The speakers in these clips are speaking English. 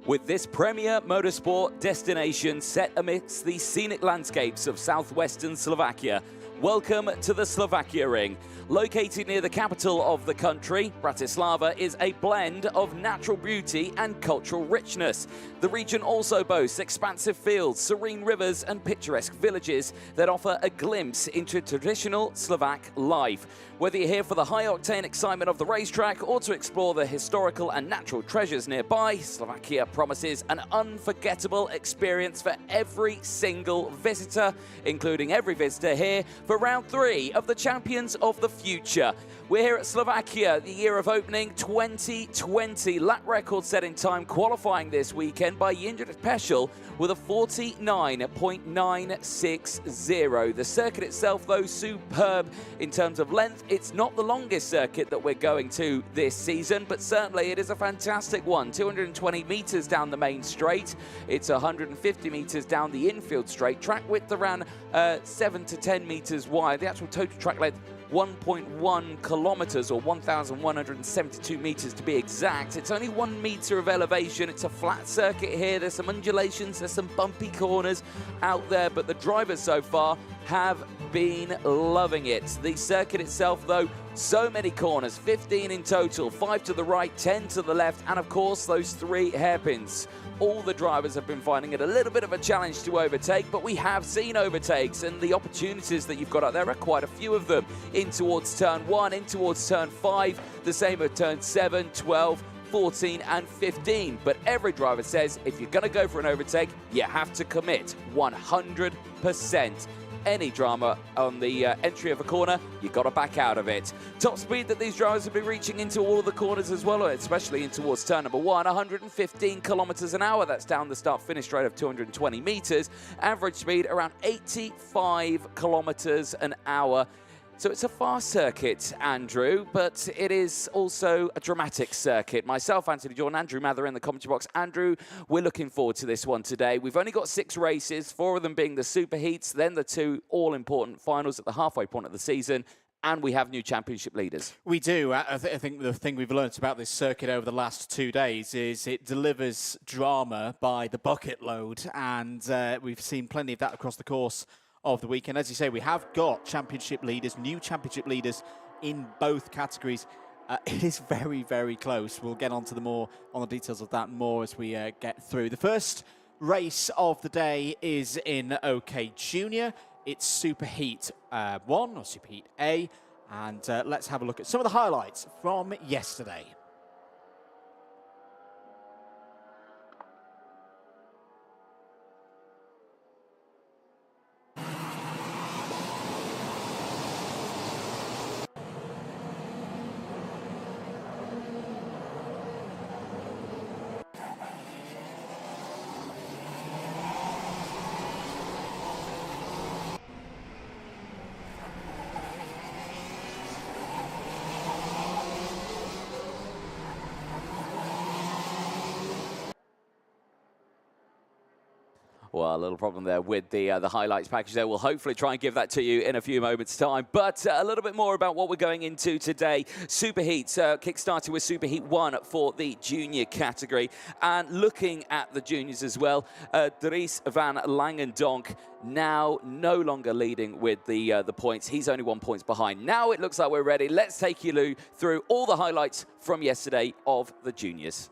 With this premier motorsport destination set amidst the scenic landscapes of southwestern Slovakia, welcome to the Slovakia Ring. Located near the capital of the country, Bratislava is a blend of natural beauty and cultural richness. The region also boasts expansive fields, serene rivers and picturesque villages that offer a glimpse into traditional Slovak life. Whether you're here for the high-octane excitement of the racetrack or to explore the historical and natural treasures nearby, Slovakia promises an unforgettable experience for every single visitor, including every visitor here for round 3 of the Champions of the Future. We're here at Slovakia, the year of opening 2020. Lap record set in time qualifying this weekend by Junior SuperHeat with a 49.960. The circuit itself, though, superb in terms of length. It's not the longest circuit that we're going to this season, but certainly it is a fantastic one. 220 metres down the main straight. It's 150 metres down the infield straight. Track width around 7 to 10 metres wide. The actual total track length 1.1 kilometres or 1,172 metres to be exact. It's only 1 metre of elevation. It's a flat circuit here. There's some undulations, there's some bumpy corners out there, but the drivers so far have been loving it. The circuit itself, though, so many corners, 15 in total, 5 to the right, 10 to the left, and of course those 3 hairpins. All the drivers have been finding it a little bit of a challenge to overtake, but we have seen overtakes, and the opportunities that you've got out there are quite a few of them. In towards turn 1, in towards turn 5, the same at turn 7, 12, 14 and 15. But every driver says if you're going to go for an overtake, you have to commit 100%. Any drama on the entry of a corner, you've got to back out of it. Top speed that these drivers have been reaching into all of the corners as well, especially in towards turn number 1, 115 kilometres an hour. That's down the start-finish straight of 220 metres. Average speed around 85 kilometres an hour. So it's a fast circuit, Andrew, but it is also a dramatic circuit. Myself, Anthony Jordan, Andrew Mather in the commentary box. Andrew, we're looking forward to this one today. We've only got 6 races, 4 of them being the Superheats, then the 2 all-important finals at the halfway point of the season, and we have new championship leaders. We do. I think the thing we've learnt about this circuit over the last 2 days is it delivers drama by the bucket load, and we've seen plenty of that across the course of the weekend. As you say, we have got championship leaders, new championship leaders in both categories. It is very, very close. We'll get on to on the details of that more as we get through. The first race of the day is in OK Junior. It's Superheat 1 or Superheat A, and let's have a look at some of the highlights from yesterday. Well, a little problem there with the highlights package there. We'll hopefully try and give that to you in a few moments' time. But a little bit more about what we're going into today. Superheats, kick-started with Superheat 1 for the junior category. And looking at the juniors as well, Dries van Langendonk now no longer leading with the points. He's only 1 point behind. Now it looks like we're ready. Let's take you through all the highlights from yesterday of the juniors.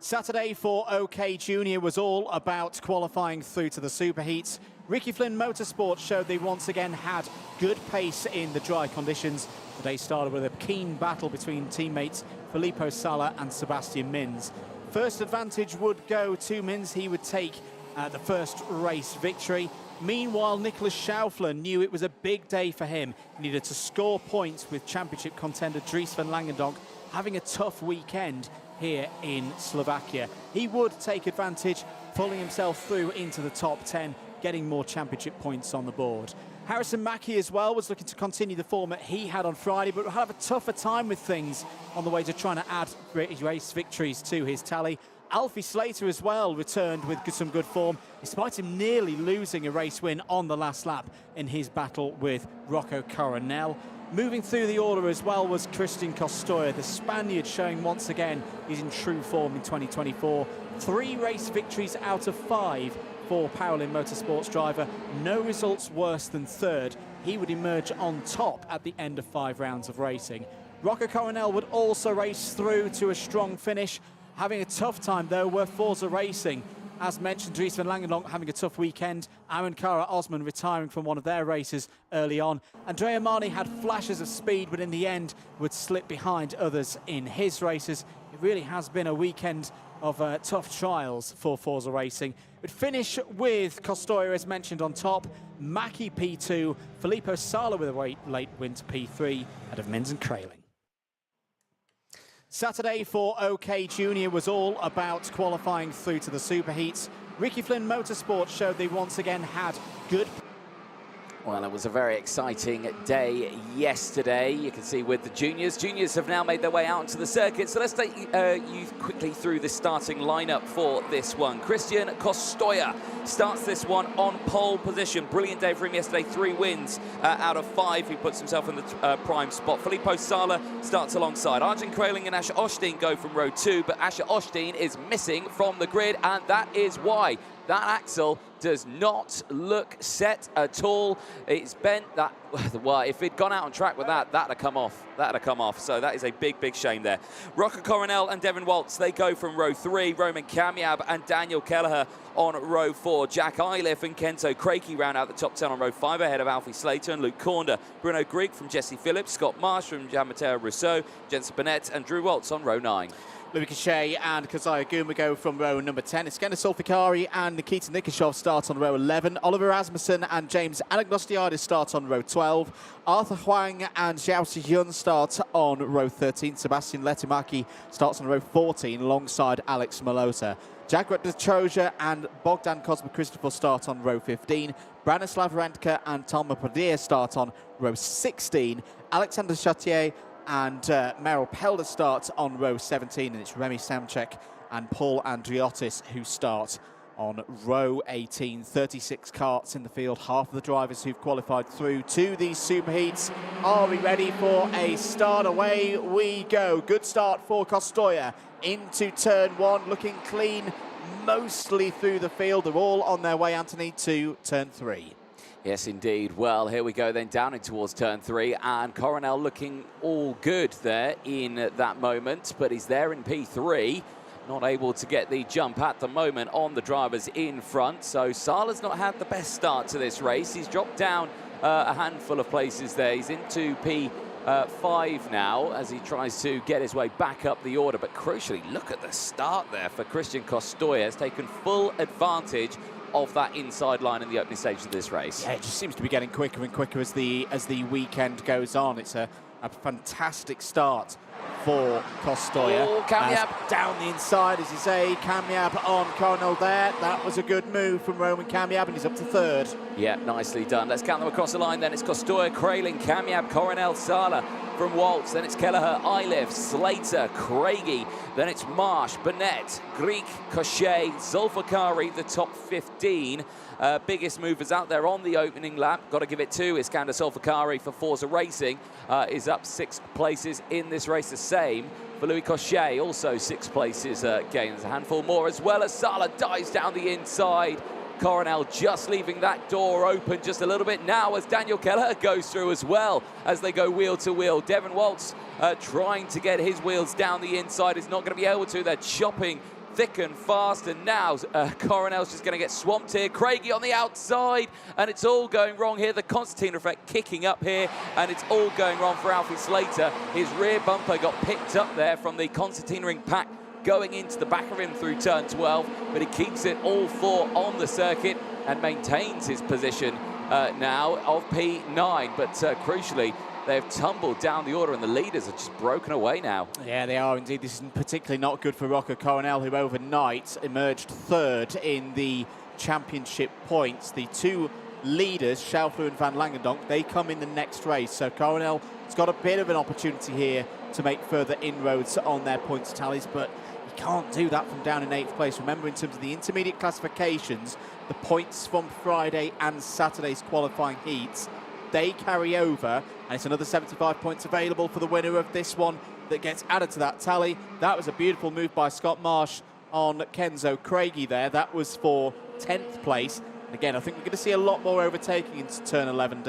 Saturday for OK Junior was all about qualifying through to the Superheats. Ricky Flynn Motorsports showed they once again had good pace in the dry conditions. The day started with a keen battle between teammates Filippo Sala and Sebastian Minz. First advantage would go to Minz. He would take the first race victory. Meanwhile, Nicholas Schaufler knew it was a big day for him. He needed to score points with championship contender Dries van Langendonk having a tough weekend here in Slovakia. He would take advantage, pulling himself through into the top 10, getting more championship points on the board. Harrison Mackie as well was looking to continue the form that he had on Friday, but will have a tougher time with things on the way to trying to add race victories to his tally. Alfie Slater as well returned with some good form, despite him nearly losing a race win on the last lap in his battle with Rocco Coronel. Moving through the order as well was Christian Costoya, the Spaniard, showing once again he's in true form in 2024. 3 race victories out of 5 for Paralympic Motorsports driver. No results worse than third. He would emerge on top at the end of 5 rounds of racing. Rocco Coronel would also race through to a strong finish. Having a tough time though were Forza Racing. As mentioned, Dries van Langenlonk having a tough weekend. Aaron Kara Osman retiring from one of their races early on. Andrea Marni had flashes of speed, but in the end would slip behind others in his races. It really has been a weekend of tough trials for Forza Racing. We'd finish with Costoya, as mentioned, on top. Mackie P2, Filippo Sala with a late win to P3 out of Minz and Kraling. Saturday for OK Junior was all about qualifying through to the Superheats. Ricky Flynn Motorsports showed they once again had good. Well, it was a very exciting day yesterday. You can see with the juniors. Juniors have now made their way out into the circuit. So let's take you quickly through the starting lineup for this one. Christian Costoya starts this one on pole position. Brilliant day for him yesterday. 3 wins out of 5. He puts himself in the prime spot. Filippo Sala starts alongside. Arjen Kraling and Asher Osteen go from row 2, but Asher Osteen is missing from the grid, and that is why. That axle does not look set at all. It's bent. That, well, if it'd gone out on track with that, that'd have come off. That'd have come off. So that is a big, big shame there. Rocco Coronel and Devin Waltz, they go from row 3. Roman Kamiab and Daniel Kelleher on row 4. Jack Iliff and Kento Craigie round out the top 10 on row 5, ahead of Alfie Slater and Luke Cornder. Bruno Grieg from Jesse Phillips, Scott Marsh from Gian-Matteo Rousseau, Jensen Burnett and Drew Waltz on row 9. Louis Cachet and Kazaya Guma go from row number 10. Iskender Solfikari and Nikita Nikishov start on row 11. Oliver Rasmussen and James Anagnostiadis start on row 12. Arthur Huang and Xiao Sihyun start on row 13. Sebastian Letimaki starts on row 14 alongside Alex Malota. Jagrat Detroja and Bogdan Kozma Christopher start on row 15. Branislav Rentke and Talma Padilla start on row 16. Alexander Chatier and Meryl Pelder starts on row 17, and it's Remy Samchek and Paul Andriotis who start on row 18. 36 karts in the field, half of the drivers who've qualified through to these Superheats. Are we ready for a start? Away we go. Good start for Costoya into turn 1, looking clean mostly through the field. They're all on their way, Anthony, to turn 3. Yes, indeed. Well, here we go then down in towards turn 3, and Coronel looking all good there in that moment, but he's there in P3, not able to get the jump at the moment on the drivers in front. So Sala's not had the best start to this race. He's dropped down a handful of places there. He's into P5 now as he tries to get his way back up the order, but crucially, look at the start there for Christian Costoya. Has taken full advantage of that inside line in the opening stage of this race. Yeah, it just seems to be getting quicker and quicker as the weekend goes on. It's a fantastic start for Costoya. Oh, Kamiab down the inside, as you say. Kamiab on Coronel there. That was a good move from Roman Kamiab, and he's up to 3rd. Yeah, nicely done. Let's count them across the line then. It's Costoya, Kraling, Kamiab, Coronel, Sala from Waltz. Then it's Kelleher, Iliff, Slater, Craigie. Then it's Marsh, Burnett, Greek, Cochet, Zulfikari, the top 15. Biggest movers out there on the opening lap. Got to give it to Iskander Zulfikari for Forza Racing. Is up 6 places in this race. The same for Louis Cochet, also 6 places gains. A handful more as well as Sala dives down the inside. Coronel just leaving that door open just a little bit now as Daniel Kelleher goes through as well as they go wheel to wheel. Devin Waltz trying to get his wheels down the inside is not going to be able to. They're chopping thick and fast, and now Coronel's just going to get swamped here. Craigie on the outside, and it's all going wrong here. The Constantine effect kicking up here, and it's all going wrong for Alfie Slater. His rear bumper got picked up there from the Constantine ring pack going into the back of him through turn 12, but he keeps it all 4 on the circuit and maintains his position now of P9, but crucially, they've tumbled down the order and the leaders are just broken away now. Yeah, they are indeed. This is particularly not good for Rocco Coronel, who overnight emerged 3rd in the championship points. The 2 leaders, Schaufler and Van Langendonk, they come in the next race. So Coronel has got a bit of an opportunity here to make further inroads on their points tallies, but you can't do that from down in 8th place. Remember, in terms of the intermediate classifications, the points from Friday and Saturday's qualifying heats they carry over, and it's another 75 points available for the winner of this one that gets added to that tally. That was a beautiful move by Scott Marsh on Kenzo Craigie there. That was for 10th place. And again, I think we're going to see a lot more overtaking into turn 11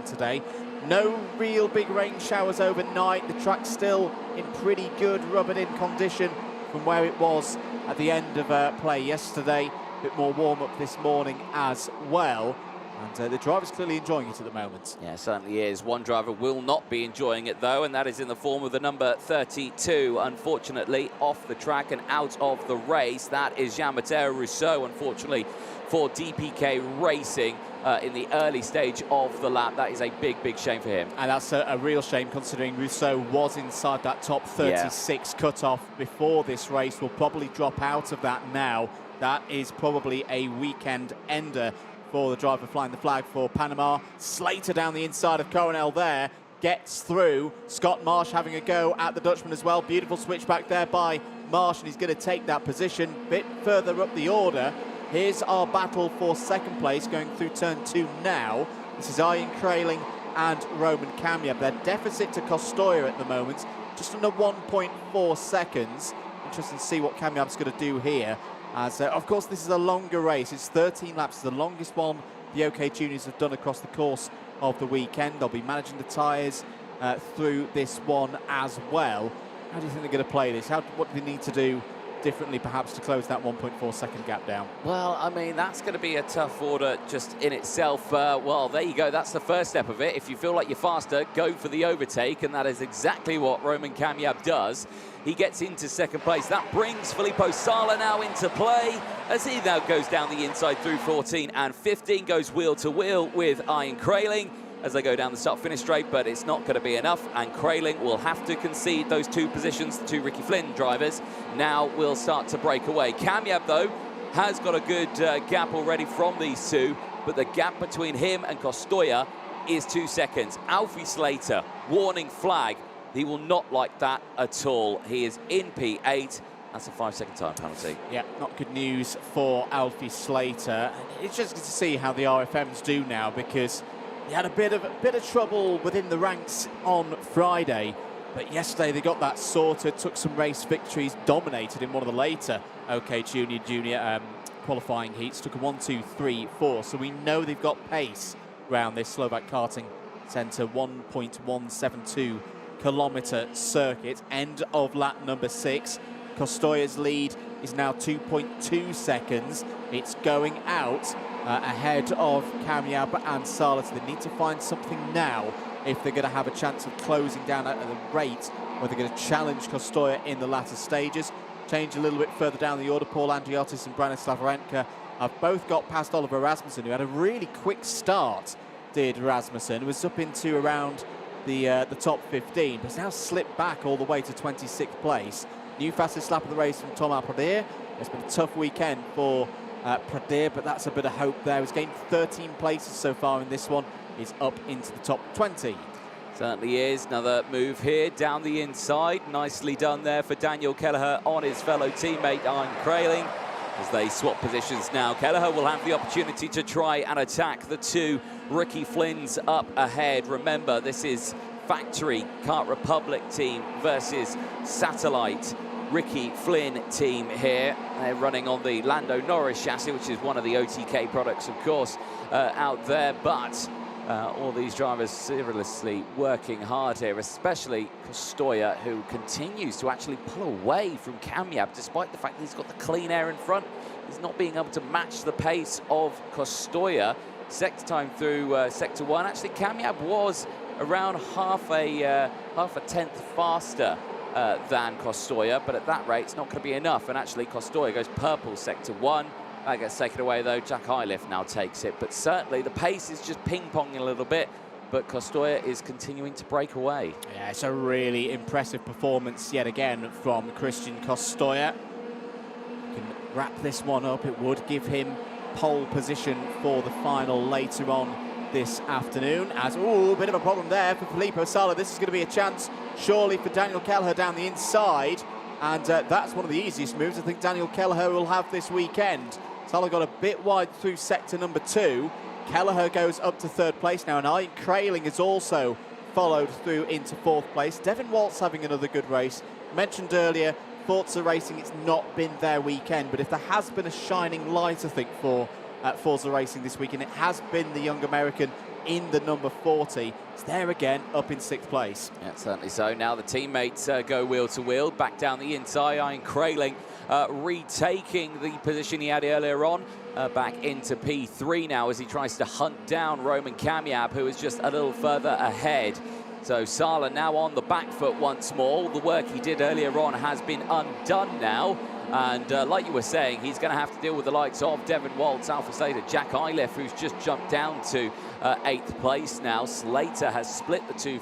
today. No real big rain showers overnight. The track's still in pretty good rubbered-in condition from where it was at the end of play yesterday. A bit more warm-up this morning as well. And the driver's clearly enjoying it at the moment. Yeah, certainly is. One driver will not be enjoying it, though, and that is in the form of the number 32, unfortunately, off the track and out of the race. That is Jean-Matteo Rousseau, unfortunately, for DPK Racing in the early stage of the lap. That is a big, big shame for him. And that's a real shame, considering Rousseau was inside that top 36 cutoff before this race. Will probably drop out of that now. That is probably a weekend ender for the driver flying the flag for Panama. Slater down the inside of Coronel there, gets through. Scott Marsh having a go at the Dutchman as well. Beautiful switchback there by Marsh, and he's going to take that position. Bit further up the order. Here's our battle for second place going through turn 2 now. This is Ian Kraling and Roman Kamyab. Their deficit to Costoya at the moment, just under 1.4 seconds. Interesting to see what Kamyab's going to do here. As, of course, this is a longer race. It's 13 laps, the longest one the OK Juniors have done across the course of the weekend. They'll be managing the tyres through this one as well. How do you think they're going to play this? What do they need to do differently, perhaps, to close that 1.4 second gap down? Well, I mean, that's going to be a tough order just in itself. Well, there you go. That's the first step of it. If you feel like you're faster, go for the overtake, and that is exactly what Roman Kamyab does. He gets into second place. That brings Filippo Sala now into play as he now goes down the inside through 14 and 15, goes wheel to wheel with Ian Kraling as they go down the start-finish straight, but it's not going to be enough, and Kraling will have to concede those 2 positions to Ricky Flynn drivers. Now will start to break away. Kamyab, though, has got a good gap already from these 2, but the gap between him and Costoya is 2 seconds. Alfie Slater, warning flag. He will not like that at all. He is in P8. That's a 5-second time penalty. Yeah, not good news for Alfie Slater. It's just good to see how the RFMs do now, because he had a bit of trouble within the ranks on Friday, but yesterday they got that sorted, took some race victories, dominated in one of the later OK Junior qualifying heats, took a 1, 2, 3, 4. So we know they've got pace around this Slovak karting centre 1.172 kilometre circuit. End of lap number 6. Costoya's lead is now 2.2 seconds. It's going out ahead of Kamyab and Sala. They need to find something now if they're going to have a chance of closing down at the rate where they're going to challenge Costoya in the latter stages. Change a little bit further down the order. Paul Andriotis and Branislav Renka have both got past Oliver Rasmussen, who had a really quick start, did Rasmussen. Was up into around the top 15, but has now slipped back all the way to 26th place. New fastest lap of the race from Thomas Pradir. It's been a tough weekend for Pradir, but that's a bit of hope there. He's gained 13 places so far in this one. He's up into the top 20. Certainly is. Another move here down the inside. Nicely done there for Daniel Kelleher on his fellow teammate Ian Kraling. As they swap positions now, Kelleher will have the opportunity to try and attack the 2 Ricky Flynns up ahead. Remember, this is factory Kart Republic team versus satellite Ricky Flynn team here. They're running on the Lando Norris chassis, which is one of the OTK products, of course, out there. But all these drivers seriously working hard here, especially Costoya, who continues to actually pull away from Kamyab, despite the fact that he's got the clean air in front. He's not being able to match the pace of Costoya. Sector time through Sector 1. Actually, Kamyab was around half a tenth faster than Costoya, but at that rate, it's not going to be enough. And actually, Costoya goes purple Sector 1. That gets taken away, though. Jack Iliff now takes it. But certainly, the pace is just ping-ponging a little bit, but Costoya is continuing to break away. Yeah, it's a really impressive performance yet again from Christian Costoya. Can wrap this one up. It would give him pole position for the final later on this afternoon. As, ooh, a bit of a problem there for Filippo Sala. This is going to be a chance, surely, for Daniel Kelleher down the inside. And that's one of the easiest moves I think Daniel Kelleher will have this weekend. Sala got a bit wide through sector number 2. Kelleher goes up to 3rd place now, and Ian Kraling is also followed through into 4th place. Devin Waltz having another good race. Mentioned earlier, Forza Racing, it's not been their weekend, but if there has been a shining light, I think, for Forza Racing this weekend, it has been the young American in the number 40. It's there again, up in 6th place. Yeah, certainly so. Now the teammates go wheel to wheel, back down the inside. Ian Kraling retaking the position he had earlier on, back into P3 now as he tries to hunt down Roman Kamiab, who is just a little further ahead. So Sala now on the back foot once more. All the work he did earlier on has been undone now. And like you were saying, he's going to have to deal with the likes of Devin Waltz, Alpha Slater, Jack Iliff, who's just jumped down to 8th place now. Slater has split the two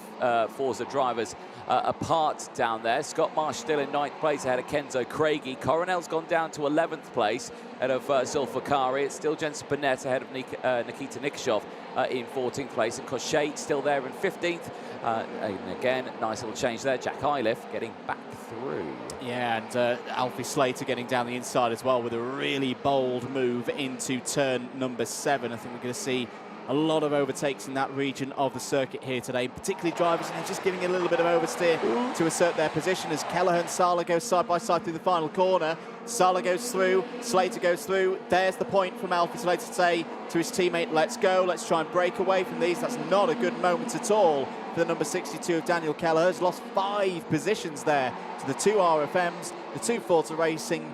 Forza drivers apart down there. Scott Marsh still in 9th place ahead of Kenzo Craigie. Coronel's gone down to 11th place ahead of Zulfikari. It's still Jensen Burnett ahead of Nikita Nikishov in 14th place. And Koshay still there in 15th. And again, nice little change there. Jack Iliff getting back through. Yeah, and Alfie Slater getting down the inside as well with a really bold move into turn number 7. I think we're going to see a lot of overtakes in that region of the circuit here today, particularly drivers just giving a little bit of oversteer to assert their position as Kelleher and Sala go side by side through the final corner. Sala goes through, Slater goes through. There's the point from Alfie Slater to say to his teammate, let's go, let's try and break away from these. That's not a good moment at all for the number 62 of Daniel Kelleher. Has lost 5 positions there to the 2 RFMs, the 2 Forza Racing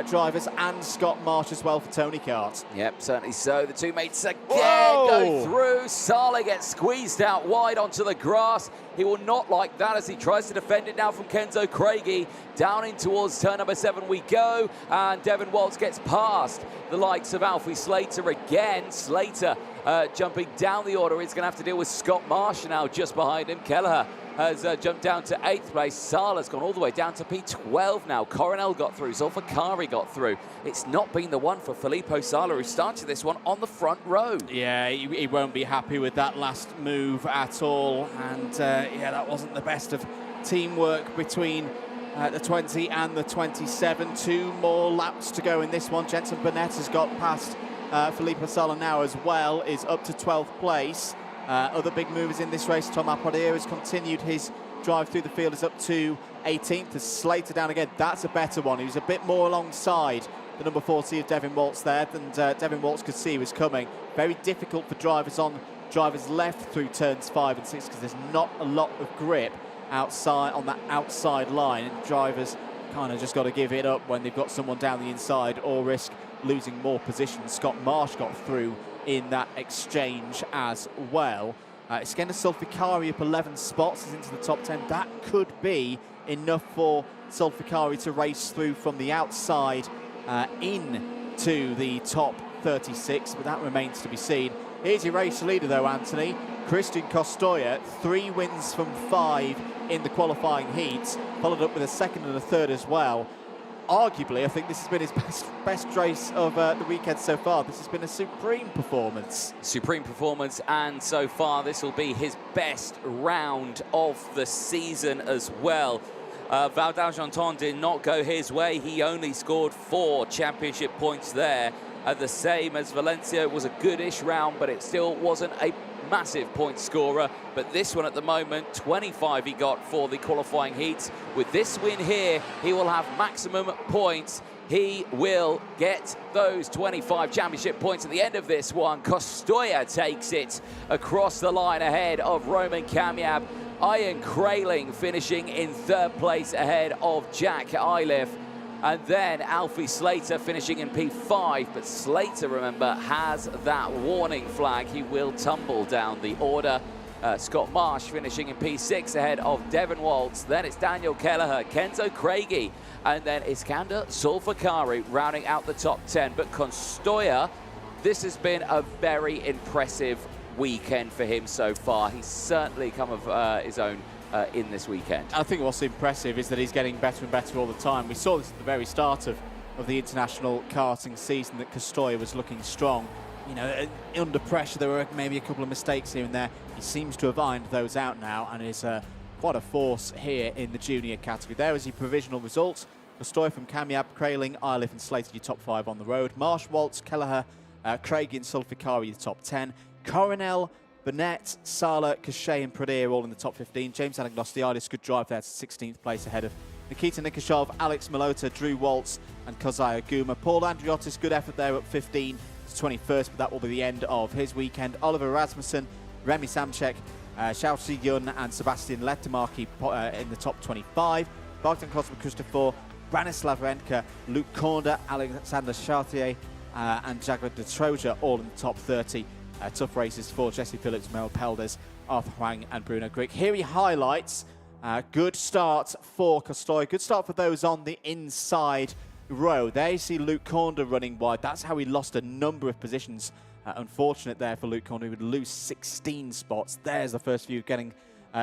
drivers, and Scott Marsh as well for Tony Kart. Yep, certainly so. The two mates again go through. Sala gets squeezed out wide onto the grass. He will not like that as he tries to defend it now from Kenzo Craigie. Down in towards turn number 7 we go, and Devin Waltz gets past the likes of Alfie Slater again. Slater jumping down the order. He's going to have to deal with Scott Marsh now just behind him. Kelleher has jumped down to 8th place. Sala's gone all the way down to P12 now. Coronel got through. Zulfikari got through. It's not been the one for Filippo Sala, who started this one on the front row. Yeah, he won't be happy with that last move at all. And yeah, that wasn't the best of teamwork between the 20 and the 27. 2 more laps to go in this one. Jensen Burnett has got past Filippo Sala now as well, is up to 12th place. Other big movers in this race, Tom Apodier has continued his drive through the field, is up to 18th. As Slater down again, that's a better one. He was a bit more alongside the number 40 of Devin Waltz there than Devin Waltz could see was coming. Very difficult for drivers on drivers left through turns 5 and 6 because there's not a lot of grip outside on that outside line, and drivers kind of just got to give it up when they've got someone down the inside or risk losing more positions. Scott Marsh got through in that exchange as well. Iskender Zulfikari up 11 spots, is into the top 10. That could be enough for Zulfikari to race through from the outside into the top 36, but that remains to be seen. Here's your race leader though, Anthony. Christian Costoya, 3 wins from 5 in the qualifying heats, followed up with a 2nd and a 3rd as well. Arguably, I think this has been his best race of the weekend so far. This has been a supreme performance. Supreme performance, and so far this will be his best round of the season as well. Val d'Argenton did not go his way. He only scored 4 championship points there. The same as Valencia. It was a goodish round, but it still wasn't a massive point scorer. But this one at the moment, 25 he got for the qualifying heats. With this win here, he will have maximum points. He will get those 25 championship points at the end of this one. Costoya takes it across the line ahead of Roman Kamiab. Ian Kraling finishing in 3rd place ahead of Jack Iliff. And then Alfie Slater finishing in P5, but Slater, remember, has that warning flag. He will tumble down the order. Scott Marsh finishing in P6 ahead of Devin Waltz. Then it's Daniel Kelleher, Kenzo Craigie, and then Iskender Zulfikari rounding out the top 10. But Costoya, this has been a very impressive weekend for him so far. He's certainly come of his own in this weekend. I think what's impressive is that he's getting better and better all the time. We saw this at the very start of the international karting season, that Costoya was looking strong. You know, under pressure, there were maybe a couple of mistakes here and there. He seems to have ironed those out now and is quite a force here in the junior category. There is your provisional results. Costoya from Kamiab, Kraling, Iliff and Slater, your top 5 on the road. Marsh, Waltz, Kelleher, Craig in Sulfikari, the top 10. Coronel, Burnett, Sala, Cachet and Pradir all in the top 15. James Anagnostiadis, good drive there to 16th place ahead of Nikita Nikashov, Alex Malota, Drew Waltz and Kozai Aguma. Paul Andriotis, good effort there at 15 to 21st, but that will be the end of his weekend. Oliver Rasmussen, Remy Samchek, Xiao Yun and Sebastian Letemarki in the top 25. Bogdan Kozma Christopher, Branislav Renka, Luke Korda, Alexander Chartier and Jaguar de Troja all in the top 30. Tough races for Jesse Phillips, Mel Peldes, Arthur Huang and Bruno Grick. Here he highlights good start for Kostoy. Good start for those on the inside row. There you see Luke Korda running wide. That's how he lost a number of positions. Unfortunate there for Luke Korda. He would lose 16 spots. There's the first view getting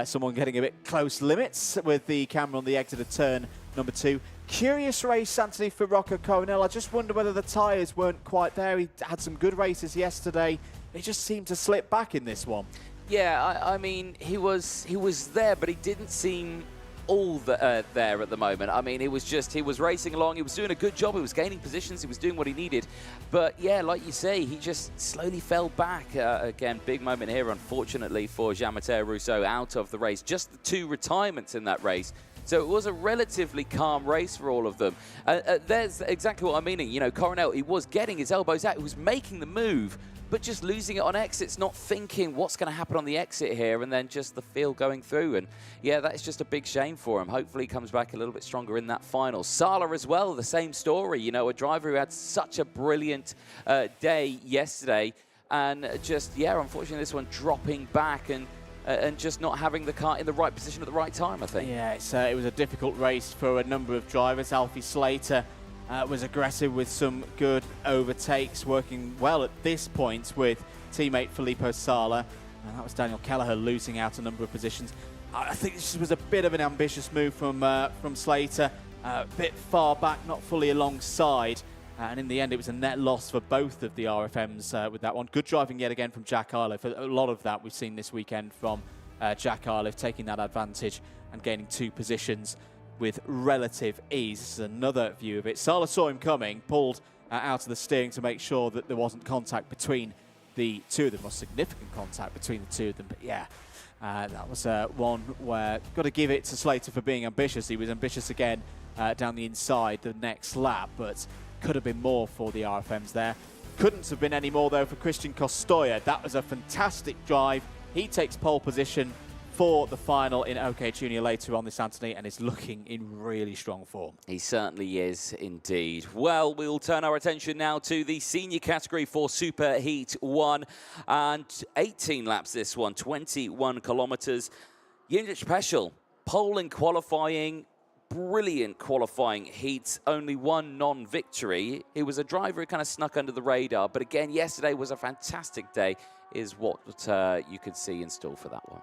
someone getting a bit close limits with the camera on the exit of turn number 2. Curious race, Anthony, for Rocco Coronel. I just wonder whether the tyres weren't quite there. He had some good races yesterday. He just seemed to slip back in this one. Yeah, I mean, he was there, but he didn't seem all there at the moment. I mean, he was racing along. He was doing a good job. He was gaining positions. He was doing what he needed. But yeah, like you say, he just slowly fell back. Again, big moment here, unfortunately, for Jean-Matteo Rousseau out of the race. Just the 2 retirements in that race. So it was a relatively calm race for all of them. There's exactly what I'm meaning. You know, Coronel, he was getting his elbows out. He was making the move, but just losing it on exits, not thinking what's going to happen on the exit here, and then just the field going through. And yeah, that's just a big shame for him. Hopefully he comes back a little bit stronger in that final. Sala as well, the same story. You know, a driver who had such a brilliant day yesterday, and just, yeah, unfortunately this one dropping back and just not having the car in the right position at the right time, I think. Yeah, it was a difficult race for a number of drivers. Alfie Slater was aggressive with some good overtakes, working well at this point with teammate Filippo Sala. And that was Daniel Kelleher losing out a number of positions. I think this was a bit of an ambitious move from Slater. A bit far back, not fully alongside. And in the end, it was a net loss for both of the RFMs with that one. Good driving yet again from Jack Arliff. A lot of that we've seen this weekend from Jack Arliff, taking that advantage and gaining 2 positions with relative ease. This is another view of it. Sala saw him coming, pulled out of the steering to make sure that there wasn't contact between the 2 of them, or significant contact between the 2 of them. But yeah, that was one where got to give it to Slater for being ambitious. He was ambitious again down the inside the next lap, but could have been more for the RFMs there. Couldn't have been any more, though, for Christian Costoya. That was a fantastic drive. He takes pole position for the final in OK Junior later on this Anthony, and is looking in really strong form. He certainly is indeed. Well, we'll turn our attention now to the senior category for Super Heat 1, and 18 laps this one, 21 kilometers. Junior Special, pole in qualifying, brilliant qualifying heats, only 1 non-victory. He was a driver who kind of snuck under the radar, but again, yesterday was a fantastic day, is what you could see in store for that one.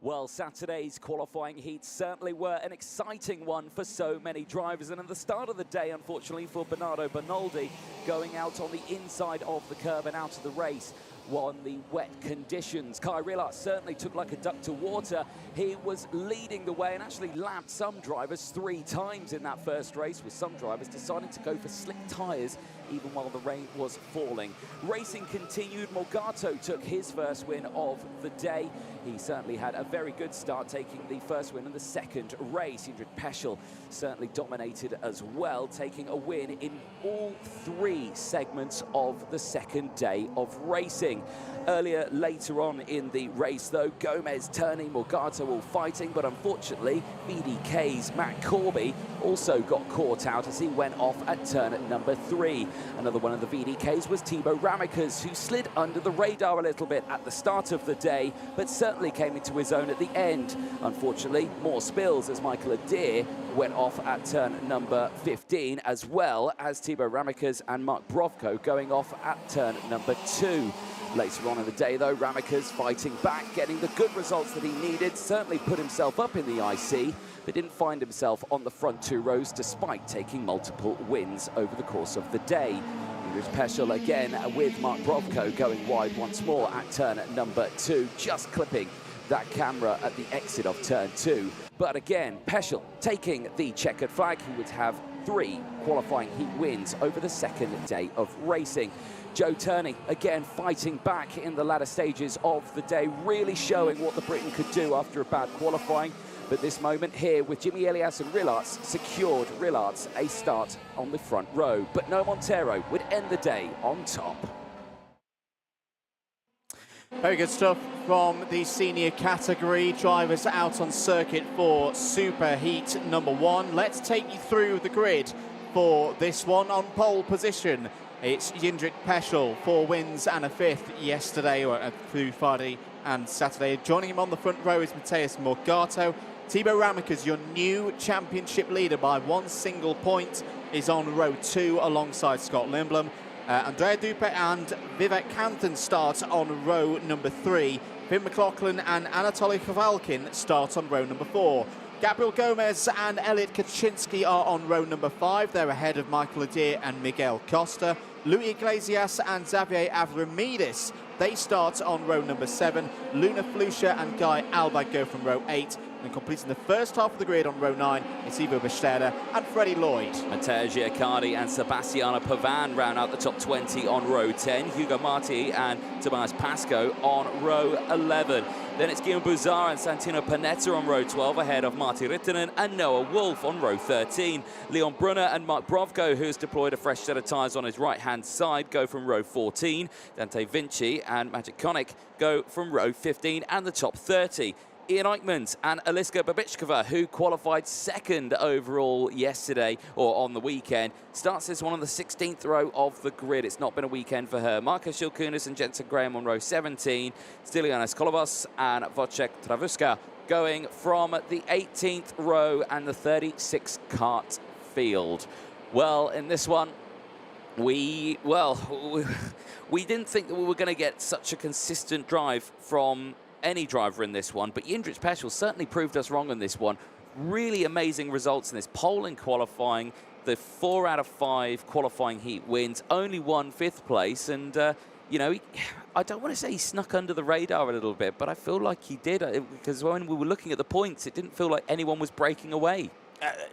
Well, Saturday's qualifying heats certainly were an exciting one for so many drivers. And at the start of the day, unfortunately, for Bernardo Bernoldi, going out on the inside of the curb and out of the race on the wet conditions. Kai Rilart certainly took like a duck to water. He was leading the way and actually lapped some drivers 3 times in that first race, with some drivers deciding to go for slick tyres even while the rain was falling. Racing continued. Morgato took his first win of the day. He certainly had a very good start, taking the first win in the second race. Indrid Peschel certainly dominated as well, taking a win in all 3 segments of the second day of racing. Later on in the race, though, Gomez turning, Morgato all fighting, but unfortunately, BDK's Matt Corby also got caught out as he went off at turn number 3. Another one of the VDKs was Thibaut Ramicas, who slid under the radar a little bit at the start of the day, but certainly came into his own at the end. Unfortunately, more spills as Michael Adair went off at turn number 15, as well as Thibaut Ramicas and Mark Brovko going off at turn number 2. Later on in the day, though, Ramicas fighting back, getting the good results that he needed, certainly put himself up in the IC, but didn't find himself on the front 2 rows despite taking multiple wins over the course of the day. Indrid Peschel again with Mark Brovko going wide once more at turn number 2, just clipping that camera at the exit of turn 2. But again, Peschel taking the checkered flag. He would have 3 qualifying heat wins over the second day of racing. Joe Turney, again, fighting back in the latter stages of the day, really showing what the Briton could do after a bad qualifying. But this moment here with Jimmy Elias and Rillarts secured Rillarts a start on the front row. But no Montero would end the day on top. Very good stuff from the senior category. Drivers out on circuit for Superheat number 1. Let's take you through the grid for this one. On pole position, it's Jindrik Peschel, 4 wins and a 5th yesterday, or through Friday and Saturday. Joining him on the front row is Mateusz Morgato. Thibaut Ramekes, your new championship leader by 1 single point, is on row 2 alongside Scott Lindblom. Andrea Dupe and Vivek Kanthan start on row number 3. Finn McLaughlin and Anatoly Kowalkin start on row number 4. Gabriel Gomez and Elliot Kaczynski are on row number 5. They're ahead of Michael Adair and Miguel Costa. Louis Iglesias and Xavier Avramidis, they start on row number 7. Luna Flusha and Guy Albag go from row 8. And completing the first half of the grid on row 9, it's Ivo Bestetter and Freddie Lloyd. Matteo Giaccardi and Sebastiano Pavan round out the top 20 on row 10. Hugo Marti and Tobias Pascoe on row 11. Then it's Guillaume Bouzard and Santino Panetta on row 12, ahead of Marty Rittinen and Noah Wolf on row 13. Leon Brunner and Mark Brovko, who's deployed a fresh set of tyres on his right-hand side, go from row 14. Dante Vinci and Magic Konik go from row 15 and the top 30. Ian Eichmann and Aliska Babichkova, who qualified 2nd overall yesterday, or on the weekend, starts this one on the 16th row of the grid. It's not been a weekend for her. Marco Shilkunis and Jensen Graham on row 17. Stilianos Kolovos and Wojciech Trawuska going from the 18th row and the 36 kart field. Well, in this one, we didn't think that we were going to get such a consistent drive from any driver in this one, but Jindrik Peschel certainly proved us wrong in this one. Really amazing results in this pole and qualifying. The 4 out of 5 qualifying heat wins, only 1 5th place, and you know, I don't want to say he snuck under the radar a little bit, but I feel like he did, because when we were looking at the points, it didn't feel like anyone was breaking away.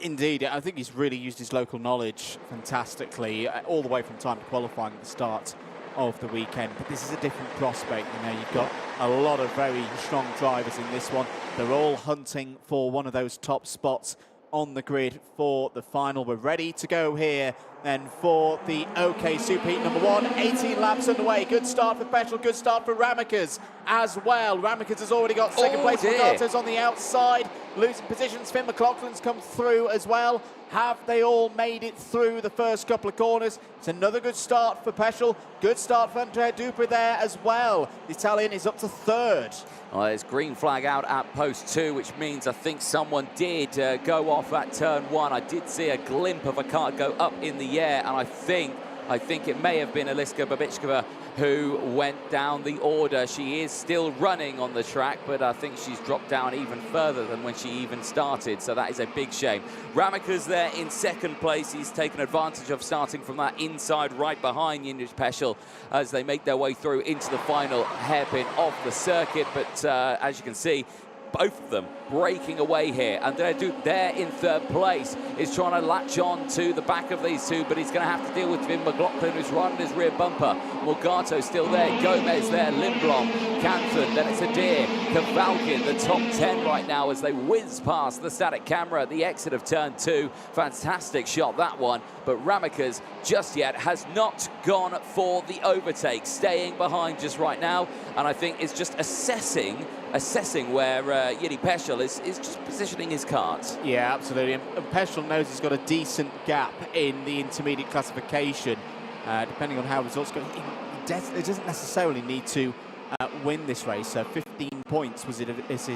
Indeed, I think he's really used his local knowledge fantastically, all the way from time to qualifying at the start of the weekend. But this is a different prospect. You know, you've got a lot of very strong drivers in this one. They're all hunting for one of those top spots on the grid for the final. We're ready to go here then for the OK Superheat number 1. 18 laps underway. Good start for Peschel, good start for Ramekes as well. Ramekes has already got 2nd place. Morgato's on the outside, losing positions. Finn McLaughlin's come through as well. Have they all made it through the first couple of corners? It's another good start for Peschel. Good start for Andrea Duper there as well. The Italian is up to 3rd. Well, there's green flag out at post 2, which means I think someone did go off at turn 1. I did see a glimpse of a car go up in the air, and I think it may have been Aliska Babichkova who went down the order. She is still running on the track, but I think she's dropped down even further than when she even started, so that is a big shame. Ramekes there in 2nd place. He's taken advantage of starting from that inside right behind Jindrik Peschel as they make their way through into the final hairpin of the circuit, but as you can see, both of them breaking away here. Andrea Dupe there in 3rd place is trying to latch on to the back of these two, but he's going to have to deal with Finn McLaughlin, who's running his rear bumper. Morgato still there, Gomez there, Lindblom, Kanthan, then it's Adair, Kowalkin, the top 10 right now as they whiz past the static camera at the exit of turn 2. Fantastic shot, that one, but Ramekes just yet has not gone for the overtake, staying behind just right now, and I think it's just assessing where Jindrik Peschel is just positioning his cards. Yeah, absolutely. And Peschel knows he's got a decent gap in the intermediate classification. Depending on how results go, he doesn't necessarily need to win this race. 15 points was his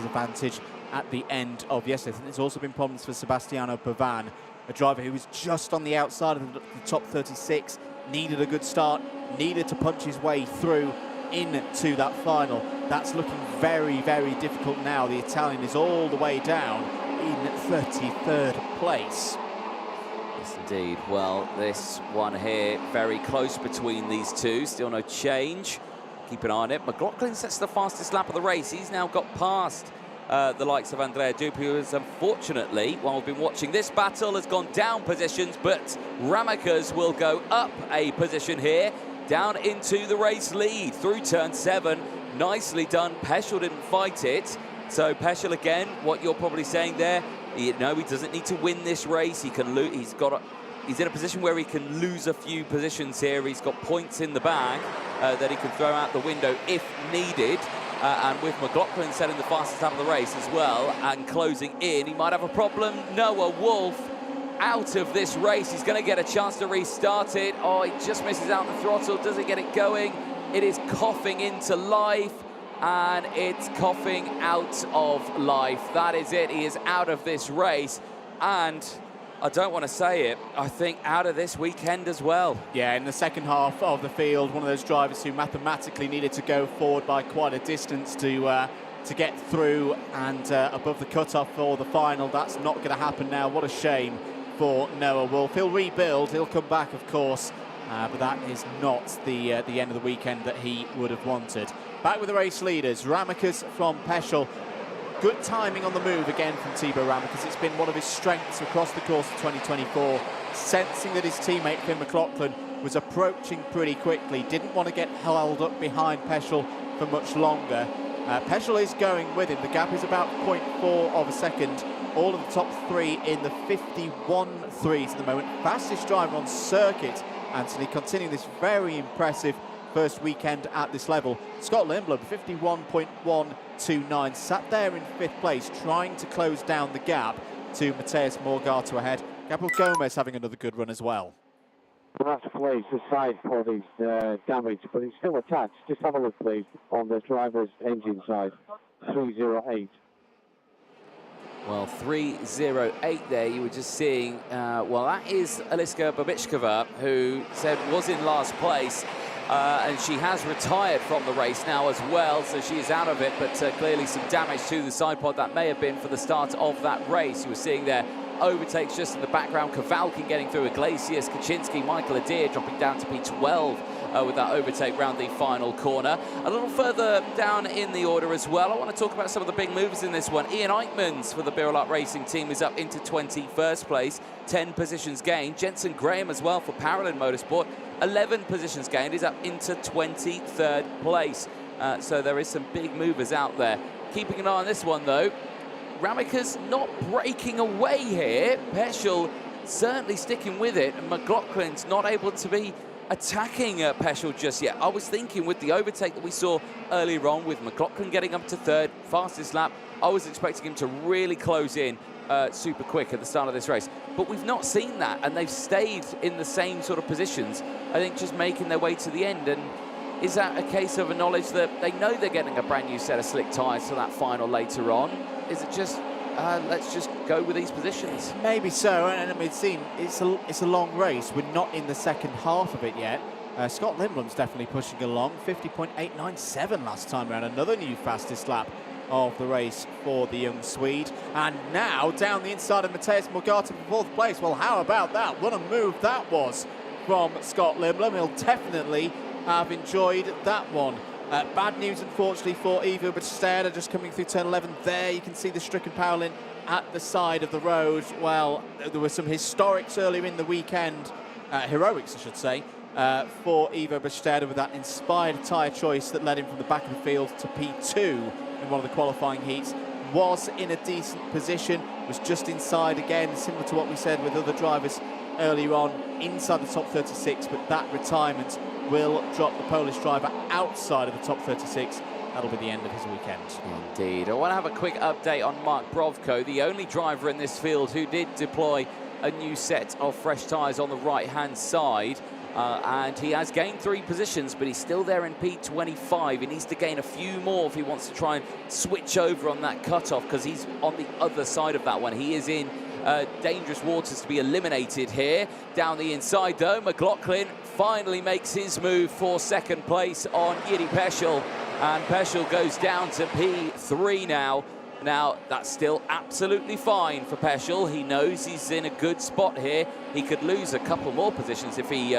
advantage at the end of yesterday. There's also been problems for Sebastiano Pavan, a driver who was just on the outside of the top 36, needed a good start, needed to punch his way through into that final. That's looking very, very difficult now. The Italian is all the way down in 33rd place. Yes, indeed. Well, this one here, very close between these two. Still no change. keep an eye on it. McLaughlin sets the fastest lap of the race. He's now got past the likes of Andrea Dupe, who has unfortunately, while we've been watching this battle, has gone down positions, but Ramakas will go up a position here, down into the race lead through turn 7. Nicely done. Peschel didn't fight it. So Peschel, again, what you're probably saying there, he doesn't need to win this race. He can lose. He's in a position where he can lose a few positions here. He's got points in the bag that he can throw out the window if needed. And with McLaughlin setting the fastest lap of the race as well and closing in, he might have a problem. Noah Wolf out of this race. He's going to get a chance to restart it. Oh, he just misses out the throttle. Doesn't get it going. It is coughing into life, and it's coughing out of life. That is it. He is out of this race. And I don't want to say it, I think out of this weekend as well. Yeah, in the second half of the field, one of those drivers who mathematically needed to go forward by quite a distance to get through and above the cutoff for the final. That's not going to happen now. What a shame for Noah Wolf. He'll rebuild, he'll come back, of course, but that is not the end of the weekend that he would have wanted. Back with the race leaders, Ramakas from Peschel. Good timing on the move again from Thibaut Ramakas. It's been one of his strengths across the course of 2024. Sensing that his teammate Finn McLaughlin was approaching pretty quickly, didn't want to get held up behind Peschel for much longer. Peschel is going with him. The gap is about 0.4 of a second. All of the top 3 in the 51.3s at the moment. Fastest driver on circuit, Anthony, continuing this very impressive first weekend at this level. Scott Lindblom, 51.129, sat there in 5th place, trying to close down the gap to Mateus Morgado ahead. Gabriel Gomez having another good run as well. Last place aside for this damage, but it's still attached. Just have a look, please, on the driver's engine side. 308. Well, 308 there, you were just seeing, well, that is Aliska Babichkova, who was in last place. And she has retired from the race now as well, so she is out of it, but clearly some damage to the side pod that may have been for the start of that race. You were seeing there overtakes just in the background, Kavalkin getting through Iglesias, Kaczynski, Michael Adair dropping down to P12 with that overtake round the final corner. A little further down in the order as well, I want to talk about some of the big moves in this one. Ian Eichmans for the Birolot Racing team is up into 21st place, 10 positions gained. Jensen Graham as well for Parallel Motorsport, 11 positions gained, is up into 23rd place. So there is some big movers out there. Keeping an eye on this one though, Ramakas not breaking away here. Peschel certainly sticking with it, and McLaughlin's not able to be attacking Peschel just yet. I was thinking with the overtake that we saw earlier on, with McLaughlin getting up to 3rd, fastest lap, I was expecting him to really close in super quick at the start of this race. But we've not seen that, and they've stayed in the same sort of positions, I think, just making their way to the end. And is that a case of a knowledge that they know they're getting a brand new set of slick tyres for that final later on? Is it just, let's just go with these positions? Maybe so, and I mean, it's a long race. We're not in the second half of it yet. Scott Lindblom's definitely pushing along, 50.897 last time around, another new fastest lap of the race for the young Swede. And now down the inside of Mateus Morgado for 4th place. Well, how about that? What a move that was from Scott Lindblom. He'll definitely have enjoyed that one. Bad news, unfortunately, for Ivo Basteda, just coming through turn 11 there. You can see the stricken power line at the side of the road. Well, there were some historics earlier in the weekend, heroics, I should say, for Ivo Basteda with that inspired tyre choice that led him from the back of the field to P2 in one of the qualifying heats. Was in a decent position, was just inside again, similar to what we said with other drivers earlier on, inside the top 36, but that retirement will drop the Polish driver outside of the top 36. That'll be the end of his weekend. Indeed. I want to have a quick update on Mark Brovko, the only driver in this field who did deploy a new set of fresh tyres on the right-hand side. And he has gained 3 positions, but he's still there in P25. He needs to gain a few more if he wants to try and switch over on that cutoff, because he's on the other side of that one. He is in dangerous waters to be eliminated here. Down the inside, though, McLaughlin finally makes his move for 2nd place on Yuri Peschel. And Peschel goes down to P3 now. Now, that's still absolutely fine for Peschel. He knows he's in a good spot here. he could lose a couple more positions if he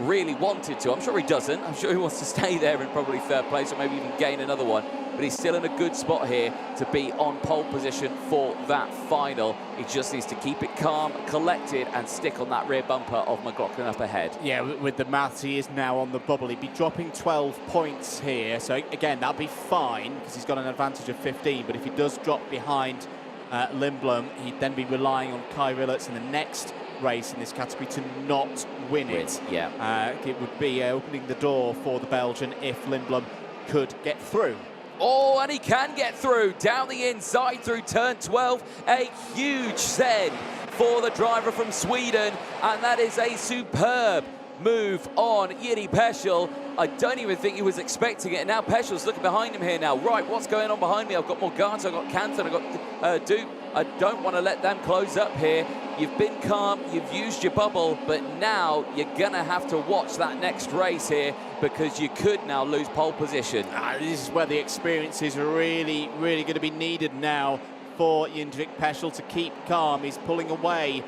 really wanted to. I'm sure he doesn't. I'm sure he wants to stay there in probably third place or maybe even gain another one. But he's still in a good spot here to be on pole position for that final. He just needs to keep it calm, collected, and stick on that rear bumper of McLaughlin up ahead. Yeah, with the maths, he is now on the bubble. He'd be dropping 12 points here. So, again, that'll be fine because he's got an advantage of 15. But if he does drop behind Lindblom, he'd then be relying on Kai Rillerts in the next race in this category to not win it. Yeah. It would be opening the door for the Belgian if Lindblom could get through. Oh, and he can get through down the inside through turn 12. A huge send for the driver from Sweden, and that is a superb move on Jiri Peschel. I don't even think he was expecting it. And now Peschel's looking behind him here now. Right, what's going on behind me? I've got Morgado, I've got Canton, I've got Duke. I don't want to let them close up here. You've been calm, you've used your bubble, but now you're going to have to watch that next race here because you could now lose pole position. This is where the experience is really, really going to be needed now for Jindřich Peschel to keep calm. He's pulling away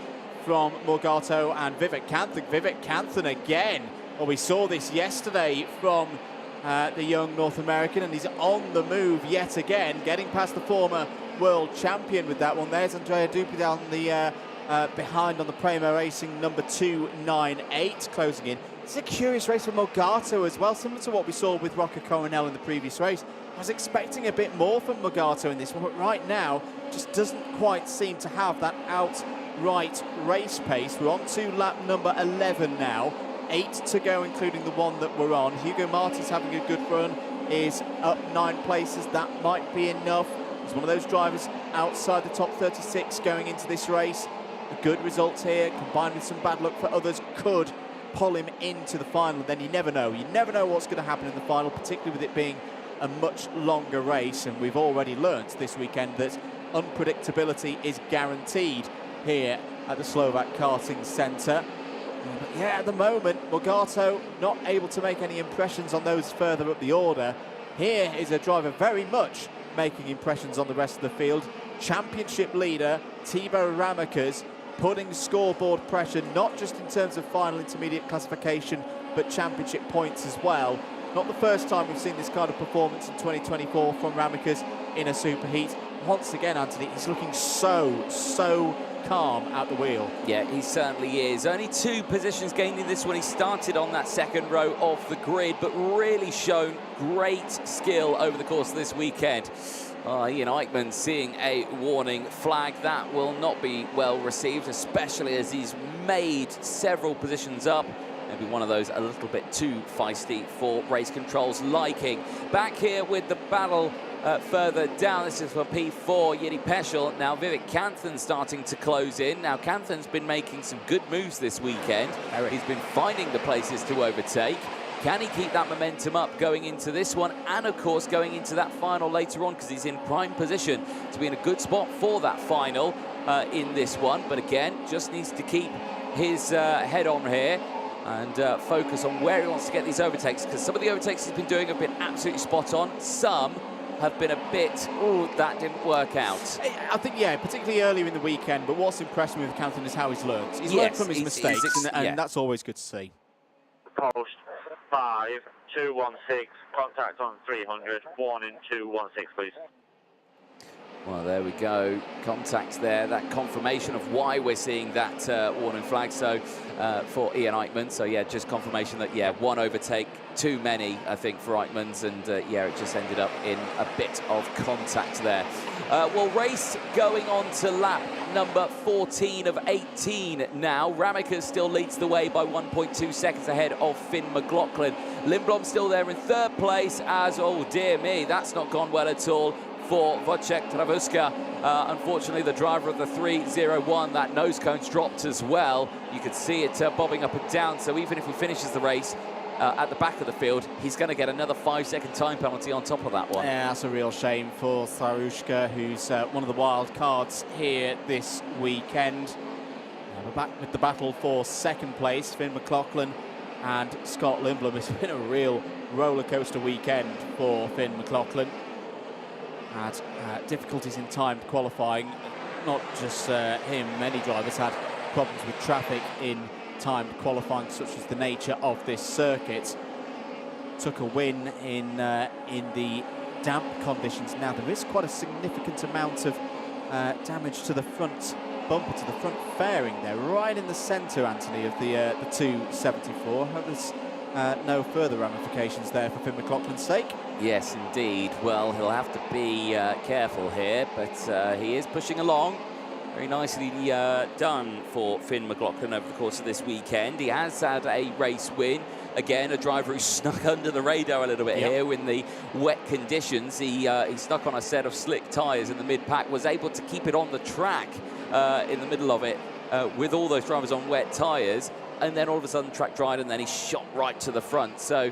from Morgado and Vivek Kanthan. Vivek Kanthan again. Well, we saw this yesterday from the young North American, and he's on the move yet again, getting past the former world champion with that one. There's Andrea Dupuy down the behind on the Primo Racing number 298, closing in. It's a curious race for Morgado as well, similar to what we saw with Rocco Coronel in the previous race. I was expecting a bit more from Morgado in this one, but right now just doesn't quite seem to have that outright race pace. We're on to lap number 11 now. 8 to go, including the one that we're on. Hugo Martin's having a good run, is up 9 places. That might be enough. He's one of those drivers outside the top 36 going into this race. A good result here, combined with some bad luck for others, could pull him into the final. Then you never know. You never know what's going to happen in the final, particularly with it being a much longer race. And we've already learnt this weekend that unpredictability is guaranteed here at the Slovak Karting Centre. But yeah, at the moment, Morgado not able to make any impressions on those further up the order. Here is a driver very much making impressions on the rest of the field. Championship leader, Thibaut Ramakas, putting scoreboard pressure, not just in terms of final intermediate classification, but championship points as well. Not the first time we've seen this kind of performance in 2024 from Ramakas in a superheat. Once again, Anthony, he's looking so calm at the wheel. Yeah, he certainly is. Only 2 positions gained in this one. He started on that second row of the grid, but really shown great skill over the course of this weekend. Ian Eichmann seeing a warning flag. That will not be well received, especially as he's made several positions up. Maybe one of those a little bit too feisty for race control's liking. Back here with the battle further down. This is for P4, Jiri Peschel. Now Vivek Kanthan starting to close in. Now Kanthan's been making some good moves this weekend. He's been finding the places to overtake. Can he keep that momentum up going into this one and, of course, going into that final later on, because he's in prime position to be in a good spot for that final in this one. But again, just needs to keep his head on here and focus on where he wants to get these overtakes, because some of the overtakes he's been doing have been absolutely spot on. Some have been a bit, oh, that didn't work out. I think, yeah, particularly earlier in the weekend, but what's impressed me with Kanthan is how he's learned. He's learned from his mistakes, and that's always good to see. Post 5216, contact on 300, warning 216, please. Well, there we go. Contact there. That confirmation of why we're seeing that warning flag. So for Ian Eichmann. So yeah, just confirmation that yeah, one overtake too many, I think, for Eichmann's, and yeah, it just ended up in a bit of contact there. Well, race going on to lap number 14 of 18 now. Ramakas still leads the way by 1.2 seconds ahead of Finn McLaughlin. Lindblom still there in third place as, oh dear me, that's not gone well at all for Wojciech Trawuska. Unfortunately, the driver of the 301, that nose cone's dropped as well. You could see it bobbing up and down, so even if he finishes the race at the back of the field, he's going to get another 5-second time penalty on top of that one. Yeah, that's a real shame for Trawuska, who's one of the wild cards here this weekend. We're back with the battle for second place. Finn McLaughlin and Scott Lindblom. It's been a real roller coaster weekend for Finn McLaughlin. Had difficulties in time qualifying. Not just him, many drivers had problems with traffic in timed qualifying, such as the nature of this circuit. Took a win in the damp conditions. Now there is quite a significant amount of damage to the front bumper, to the front fairing there, right in the centre, Anthony, of the 274. Hope there's no further ramifications there for Finn McLaughlin's sake. Yes, indeed. Well, he'll have to be careful here, but he is pushing along. Very nicely done for Finn McLaughlin over the course of this weekend. He has had a race win. Again, a driver who snuck under the radar a little bit here in the wet conditions. He stuck on a set of slick tyres in the mid-pack, was able to keep it on the track in the middle of it with all those drivers on wet tyres, and then all of a sudden track dried, and then he shot right to the front. So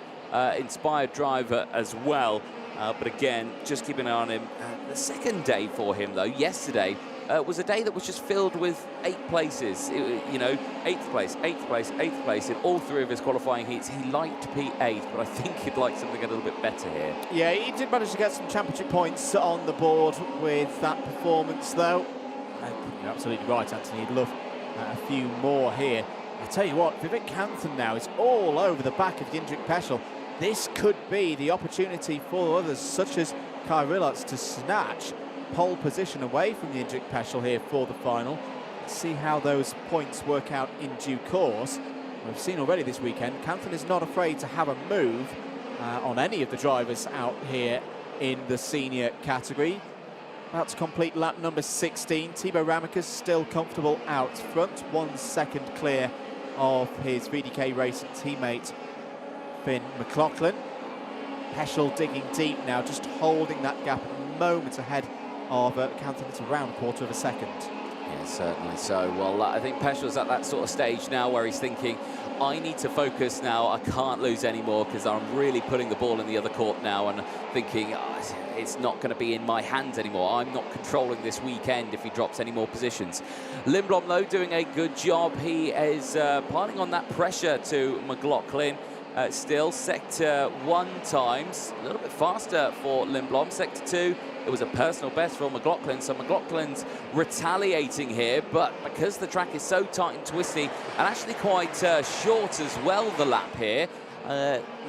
inspired driver as well. But again, just keeping an eye on him. The second day for him, though, yesterday, was a day that was just filled with 8 places. You know, 8th place, 8th place, 8th place in all 3 of his qualifying heats. He liked P8, but I think he'd like something a little bit better here. Yeah, he did manage to get some championship points on the board with that performance, though. You're absolutely right, Anthony. He'd love a few more here. I tell you what, Vivek Kanthan now is all over the back of Jindrik Peschel. This could be the opportunity for others, such as Kai Rillards, to snatch pole position away from the Jindrik Peschel here for the final. Let's see how those points work out in due course. We've seen already this weekend, Kanthan is not afraid to have a move on any of the drivers out here in the senior category. About to complete lap number 16. Thibaut Ramekes still comfortable out front, 1 second clear of his VDK Racing teammate Finn McLaughlin. Peschel digging deep now, just holding that gap a moment ahead of Kanthan. It's around a quarter of a second. Yeah, certainly so. Well, I think Peschel's at that sort of stage now where he's thinking, I need to focus now. I can't lose anymore because I'm really putting the ball in the other court now and thinking it's not going to be in my hands anymore. I'm not controlling this weekend if he drops any more positions. Lindblom, though, doing a good job. He is piling on that pressure to McLaughlin. Still, sector 1 times, a little bit faster for Lindblom. Sector 2, it was a personal best for McLaughlin, so McLaughlin's retaliating here, but because the track is so tight and twisty, and actually quite short as well, the lap here,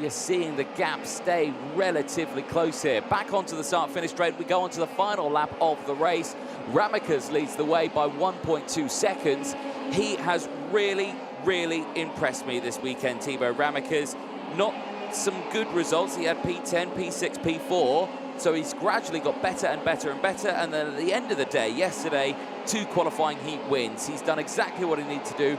you're seeing the gap stay relatively close here. Back onto the start-finish straight, we go on to the final lap of the race. Ramekes leads the way by 1.2 seconds. He has really impressed me this weekend, Thibaut Ramekes. Not some good results. He had P10, P6, P4, so he's gradually got better and better and better, and then at the end of the day, yesterday, 2 qualifying heat wins. He's done exactly what he needs to do,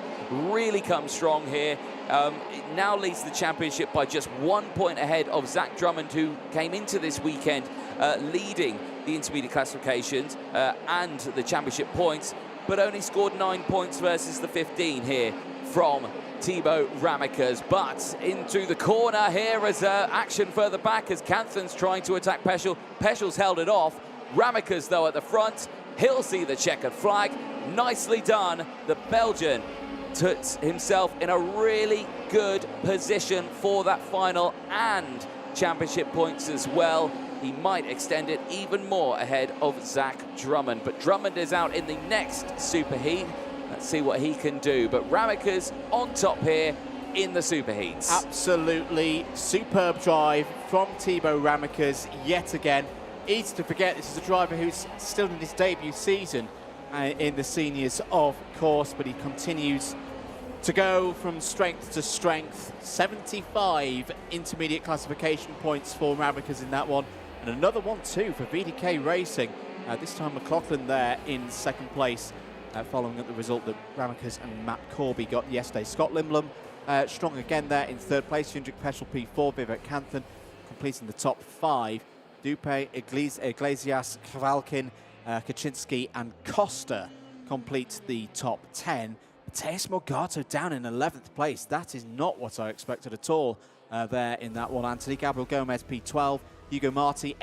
really come strong here. It now leads the championship by just 1 point ahead of Zach Drummond, who came into this weekend leading the intermediate classifications and the championship points, but only scored 9 points versus the 15 here from Thibaut Ramekes. But into the corner here as action further back as Kanthan's trying to attack Peschel. Peschel's held it off. Ramekes, though, at the front. He'll see the checkered flag. Nicely done. The Belgian puts himself in a really good position for that final and championship points as well. He might extend it even more ahead of Zach Drummond. But Drummond is out in the next Superheat. Let's see what he can do. But Ramekes on top here in the Superheats. Absolutely superb drive from Thibaut Ramekes yet again. Easy to forget, this is a driver who's still in his debut season in the seniors, of course, but he continues to go from strength to strength. 75 intermediate classification points for Ramekes in that one, and another one too for VDK Racing. This time McLaughlin there in second place, following up the result that Ramekes and Matt Corby got yesterday. Scott Lindblom strong again there in third place. Jindrik Peschel P4, Vivek Kanthan completing the top 5. Dupe, Iglesias, Kvalkin, Kaczynski and Costa complete the top 10. Mateus Morgado down in 11th place. That is not what I expected at all there in that one, Anthony. Gabriel Gomez P12, Hugo Marti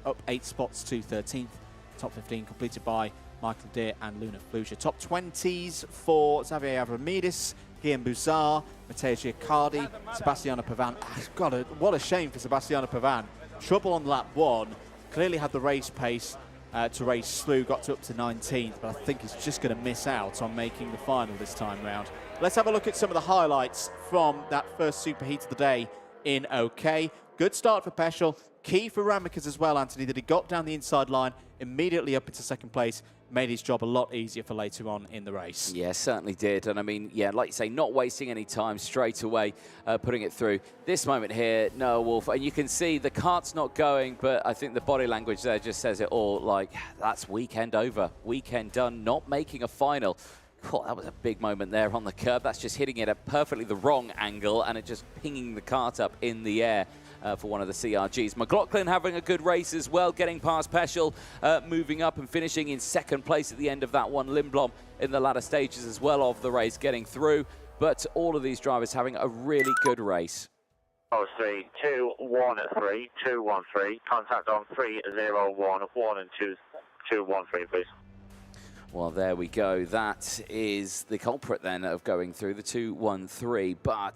up 8 spots to 13th. Top 15 completed by Michael Deere and Luna Fluja. Top 20s for Xavier Avramidis, Guillaume Bouzard, Matteo Giacardi, Sebastiano Pavan. God, what a shame for Sebastiano Pavan. Trouble on lap 1, clearly had the race pace, to race through, got up to 19th, but I think he's just going to miss out on making the final this time round. Let's have a look at some of the highlights from that first Superheat of the day in OK. Good start for Peschel. Key for Ramikas as well, Anthony, that he got down the inside line, immediately up into second place, made his job a lot easier for later on in the race. Yeah, certainly did. And I mean, yeah, like you say, not wasting any time, straight away putting it through. This moment here, Noah Wolf, and you can see the cart's not going, but I think the body language there just says it all. Like, that's weekend over, weekend done, not making a final. Oh, that was a big moment there on the curb. That's just hitting it at perfectly the wrong angle, and it just pinging the cart up in the air. For one of the CRGs. McLaughlin having a good race as well, getting past Peschel, moving up and finishing in second place at the end of that one. Lindblom in the latter stages as well of the race, getting through. But all of these drivers having a really good race. 03, 213, 213. Contact on 301, 1 and 2, 213, please. Well, there we go. That is the culprit then of going through the 2-1-3, but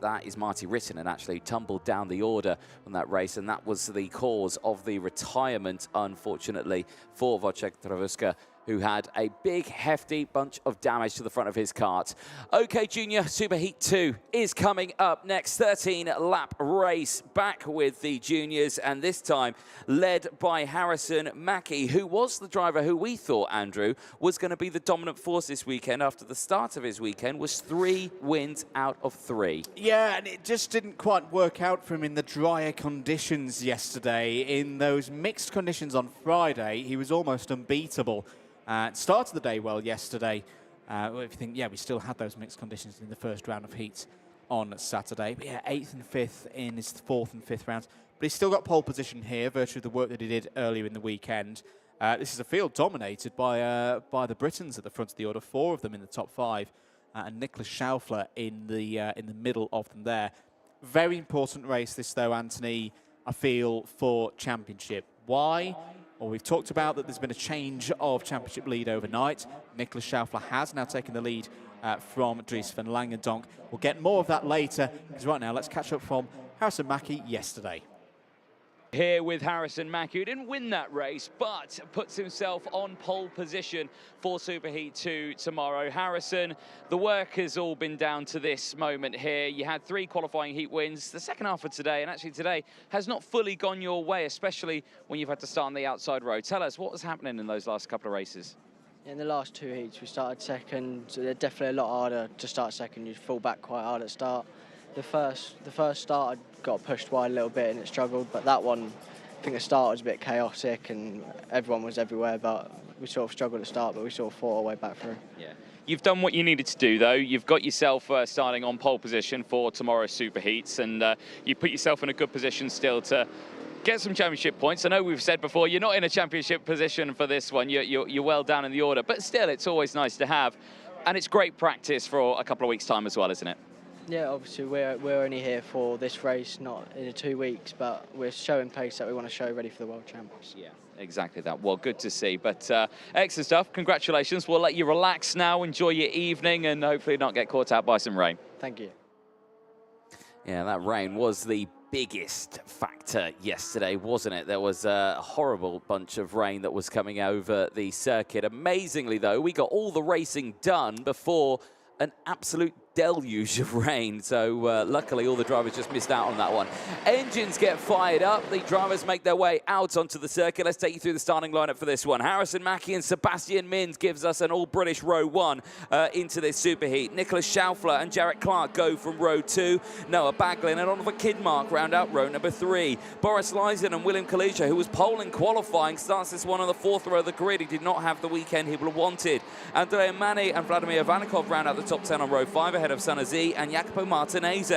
that is Marty Rittinen actually tumbled down the order on that race, and that was the cause of the retirement, unfortunately, for Wojciech Trawuska, who had a big, hefty bunch of damage to the front of his kart. OK, Junior Superheat 2 is coming up next. 13-lap race back with the juniors, and this time led by Harrison Mackie, who was the driver who we thought, Andrew, was going to be the dominant force this weekend. After the start of his weekend was 3 wins out of 3. Yeah, and it just didn't quite work out for him in the drier conditions yesterday. In those mixed conditions on Friday, he was almost unbeatable. Started the day well yesterday. If you think, yeah, we still had those mixed conditions in the first round of heats on Saturday. But yeah, 8th and 5th in his 4th and 5th rounds. But he's still got pole position here, virtue of the work that he did earlier in the weekend. This is a field dominated by the Britons at the front of the order, 4 of them in the top 5, and Nicholas Schaufler in the middle of them there. Very important race this, though, Anthony, I feel, for championship. Why? Well, we've talked about that there's been a change of championship lead overnight. Nicholas Schaufler has now taken the lead from Dries van Langendonk. We'll get more of that later, because right now let's catch up from Harrison Mackie yesterday. Here with Harrison Mackie, who didn't win that race, but puts himself on pole position for Superheat 2 tomorrow. Harrison, the work has all been down to this moment here. You had 3 qualifying heat wins. The second half of today, and actually today, has not fully gone your way, especially when you've had to start on the outside road. Tell us, what was happening in those last couple of races? In the last 2 heats, we started second, so they're definitely a lot harder to start second. You fall back quite hard at the start. The first start, I got pushed wide a little bit and it struggled, but that one, I think the start was a bit chaotic and everyone was everywhere, but we sort of struggled at the start, but we sort of fought our way back through. Yeah. You've done what you needed to do, though. You've got yourself starting on pole position for tomorrow's Superheats, and you put yourself in a good position still to get some championship points. I know we've said before, you're not in a championship position for this one. You're well down in the order, but still, it's always nice to have. And it's great practice for a couple of weeks' time as well, isn't it? Yeah, obviously we're only here for this race, not in 2 weeks, but we're showing pace that we want to show ready for the World Champs. Yeah, exactly that. Well, good to see. But excellent stuff. Congratulations. We'll let you relax now, enjoy your evening, and hopefully not get caught out by some rain. Thank you. Yeah, that rain was the biggest factor yesterday, wasn't it? There was a horrible bunch of rain that was coming over the circuit. Amazingly, though, we got all the racing done before an absolute deluge of rain, so luckily all the drivers just missed out on that one. Engines get fired up, the drivers make their way out onto the circuit. Let's take you through the starting lineup for this one. Harrison Mackie and Sebastian Mins gives us an all-British row 1 into this Superheat. Nicholas Schaufler and Jarrett Clark go from row 2. Noah Baglin and Oliver Kidmark round out row number 3. Boris Lysen and William Kalisha, who was pole in qualifying, starts this one on the 4th row of the grid. He did not have the weekend he wanted. Andrea Mani and Vladimir Vanikov round out the top 10 on row 5 ahead of Sanazi and Jacopo Martinez.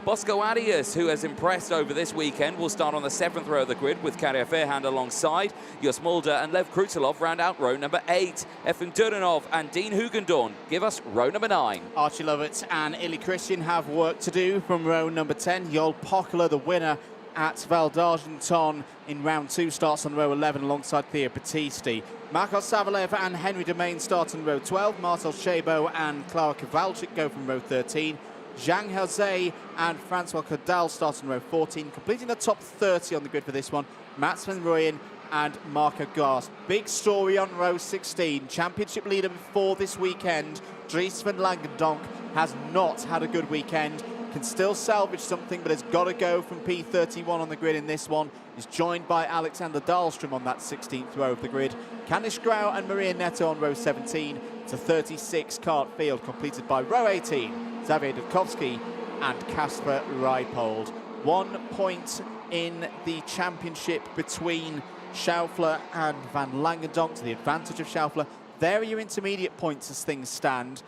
Bosco Arias, who has impressed over this weekend, will start on the 7th row of the grid with Karja Fairhand alongside. Jos Mulder and Lev Krutilov round out row number 8. Efim Durinov and Dean Hugendorn give us row number 9. Archie Lovett and Illy Christian have work to do from row number 10. Jol Pokela, the winner at Val d'Argenton in round 2, starts on row 11 alongside Theo Battisti. Marcos Savalev and Henry Domain start on row 12. Marcel Shabo and Clara Kowalczyk go from row 13. Zhang Jose and Francois Cadal start on row 14, completing the top 30 on the grid for this one. Mats van Rooyen and Marco Glass. Big story on row 16. Championship leader before this weekend, Dries van Langendonk, has not had a good weekend. Can still salvage something, but has got to go from P31 on the grid in this one. He's joined by Alexander Dahlstrom on that 16th row of the grid. Kanish Grau and Maria Neto on row 17. It's a 36-cart field completed by row 18, Xavier Dudkovsky and Kasper Reipold. 1 point in the championship between Schaufler and Van Langendonk to the advantage of Schaufler. There are your intermediate points as things stand.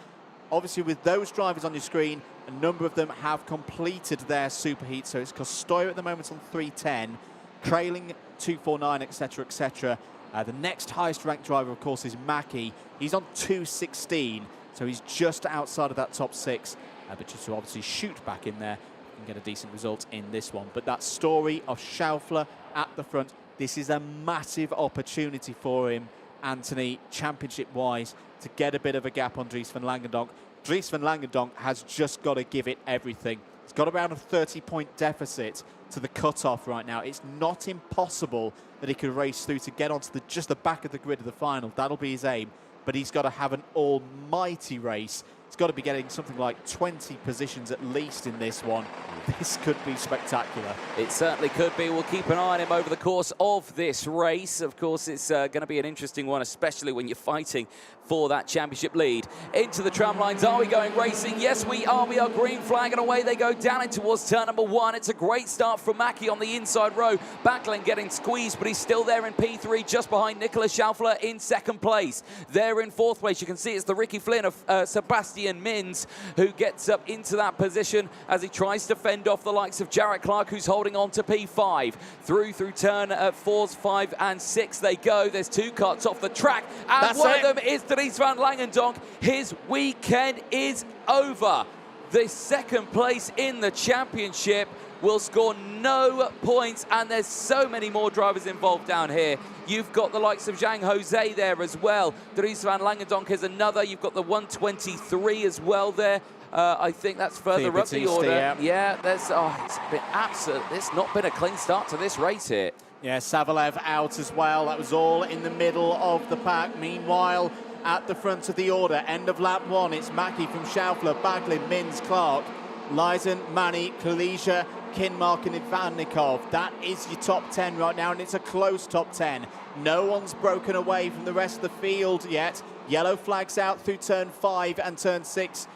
Obviously, with those drivers on your screen, a number of them have completed their superheat. So it's Kostoya at the moment on 310, Krailing 249, etc., etc. The next highest ranked driver, of course, is Mackie. He's on 216, so he's just outside of that top 6. But just to obviously shoot back in there and get a decent result in this one. But that story of Schaufler at the front, this is a massive opportunity for him, Anthony, championship-wise, to get a bit of a gap on Dries van Langendonk. Dries van Langendonk has just got to give it everything. He's got around a 30-point deficit to the cut-off right now. It's not impossible that he could race through to get onto just the back of the grid of the final. That'll be his aim. But he's got to have an almighty race. He's got to be getting something like 20 positions at least in this one. This could be spectacular. It certainly could be. We'll keep an eye on him over the course of this race. Of course, it's going to be an interesting one, especially when you're fighting for that championship lead. Into the tram lines. Are we going racing? Yes, we are. We are green flag, and away they go down in towards turn number 1. It's a great start from Mackie on the inside row. Backlund getting squeezed, but he's still there in P3, just behind Nicolas Schaufler in 2nd place. There in 4th place, you can see it's the Ricky Flynn of Sebastian Mins who gets up into that position as he tries to fend off the likes of Jarrett Clark, who's holding on to P5. Through turn 4, 5 and 6 they go. There's 2 cuts off the track, and That's one it. of them is Dries van Langendonk. His weekend is over. The 2nd place in the championship will score no points, and there's so many more drivers involved down here. You've got the likes of Zhang Jose there as well. Dries van Langendonk is another. You've got the 123 as well there. I think that's further up the order. Yeah, it's been absolute. It's not been a clean start to this race here. Yeah, Savalev out as well. That was all in the middle of the pack. Meanwhile, at the front of the order, end of lap 1, it's Mackie from Schaufler, Baglin, Mins, Clark, Leisen, Manny, Kalija, Kinmark and Ivannikov. That is your top 10 right now, and it's a close top 10. No one's broken away from the rest of the field yet. Yellow flags out through turn 5 and turn 6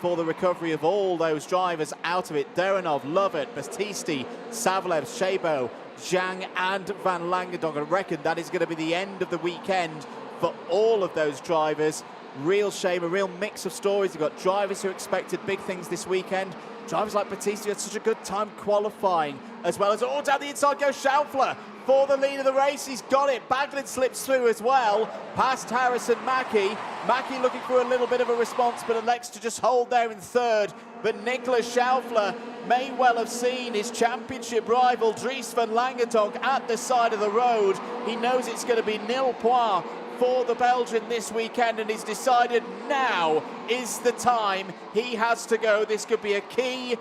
for the recovery of all those drivers out of it. Derenov, Lovett, Batisti, Savalev, Shabo, Zhang and Van Langendonk. I reckon that is going to be the end of the weekend for all of those drivers. Real shame, a real mix of stories. You've got drivers who expected big things this weekend. Drivers like Batista had such a good time qualifying, as well as all down the inside goes Schaufler for the lead of the race. He's got it. Baglin slips through as well, past Harrison Mackie. Mackie looking for a little bit of a response, but elects to just hold there in 3rd. But Nicolas Schaufler may well have seen his championship rival Dries van Langendonk at the side of the road. He knows it's going to be nil point for the Belgian this weekend, and he's decided now is the time he has to go. This could be a key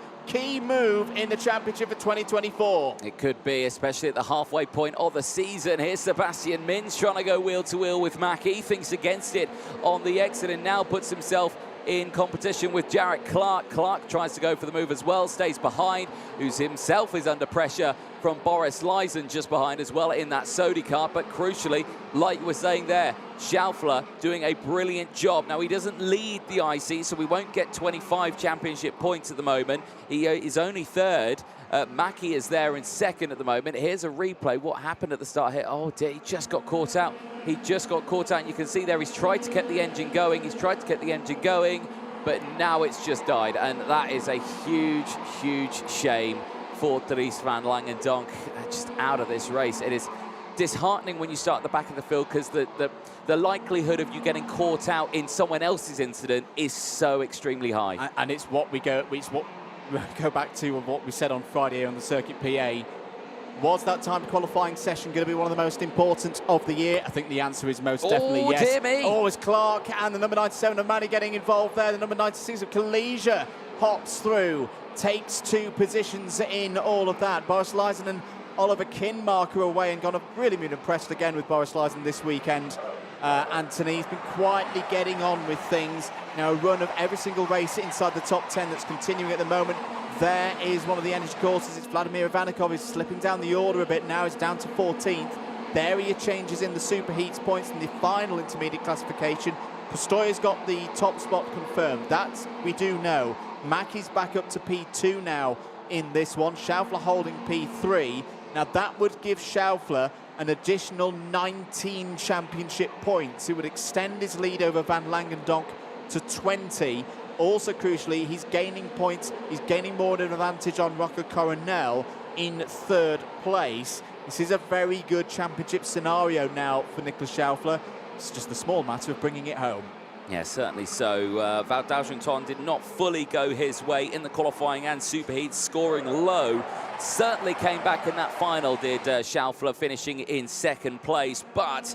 move in the championship for 2024. It could be, especially at the halfway point of the season. Here's Sebastian Mins trying to go wheel to wheel with Mackie. Thinks against it on the exit and now puts himself in competition with Jarrett Clark. Clark tries to go for the move as well, stays behind, who's himself is under pressure from Boris Leisen just behind as well in that Sodi car. But crucially, like you were saying there, Schaufler doing a brilliant job. Now, he doesn't lead the IC, so we won't get 25 championship points at the moment. He is only 3rd. Mackie is there in 2nd at the moment. Here's a replay. What happened at the start here? Oh dear, he just got caught out. He just got caught out, and you can see there he's tried to get the engine going. He's tried to get the engine going, but now it's just died, and that is a huge, huge shame for Dries van Langendonk. Just out of this race. It is disheartening when you start at the back of the field, because the likelihood of you getting caught out in someone else's incident is so extremely high. And it's what we go back to what we said on Friday on the Circuit PA. Was that time qualifying session going to be one of the most important of the year? I think the answer is most definitely yes. Dear me. Oh, it's Clark and the number 97 of Manny getting involved there. The number 96 of Kalija hops through, takes 2 positions in all of that. Boris Leisen and Oliver Kinmarker away and gone. I've really been impressed again with Boris Lyson this weekend. Anthony, he's been quietly getting on with things. Now, a run of every single race inside the top 10 that's continuing at the moment. There is one of the energy courses. It's Vladimir Ivanikov. He's slipping down the order a bit now. He's down to 14th. There are your changes in the Superheats points in the final intermediate classification. Pistoia's got the top spot confirmed. That we do know. Mackey's back up to P2 now in this one. Schaufler holding P3. Now, that would give Schaufler an additional 19 championship points. It would extend his lead over Van Langendonk to 20. Also, crucially, he's gaining points. He's gaining more of an advantage on Rocco Coronel in third place. This is a very good championship scenario now for Nicolas Schaufler. It's just a small matter of bringing it home. Yeah, certainly so. Val d'Argenton did not fully go his way in the qualifying and Superheats, scoring low. Certainly came back in that final, did Schaufler, finishing in second place. But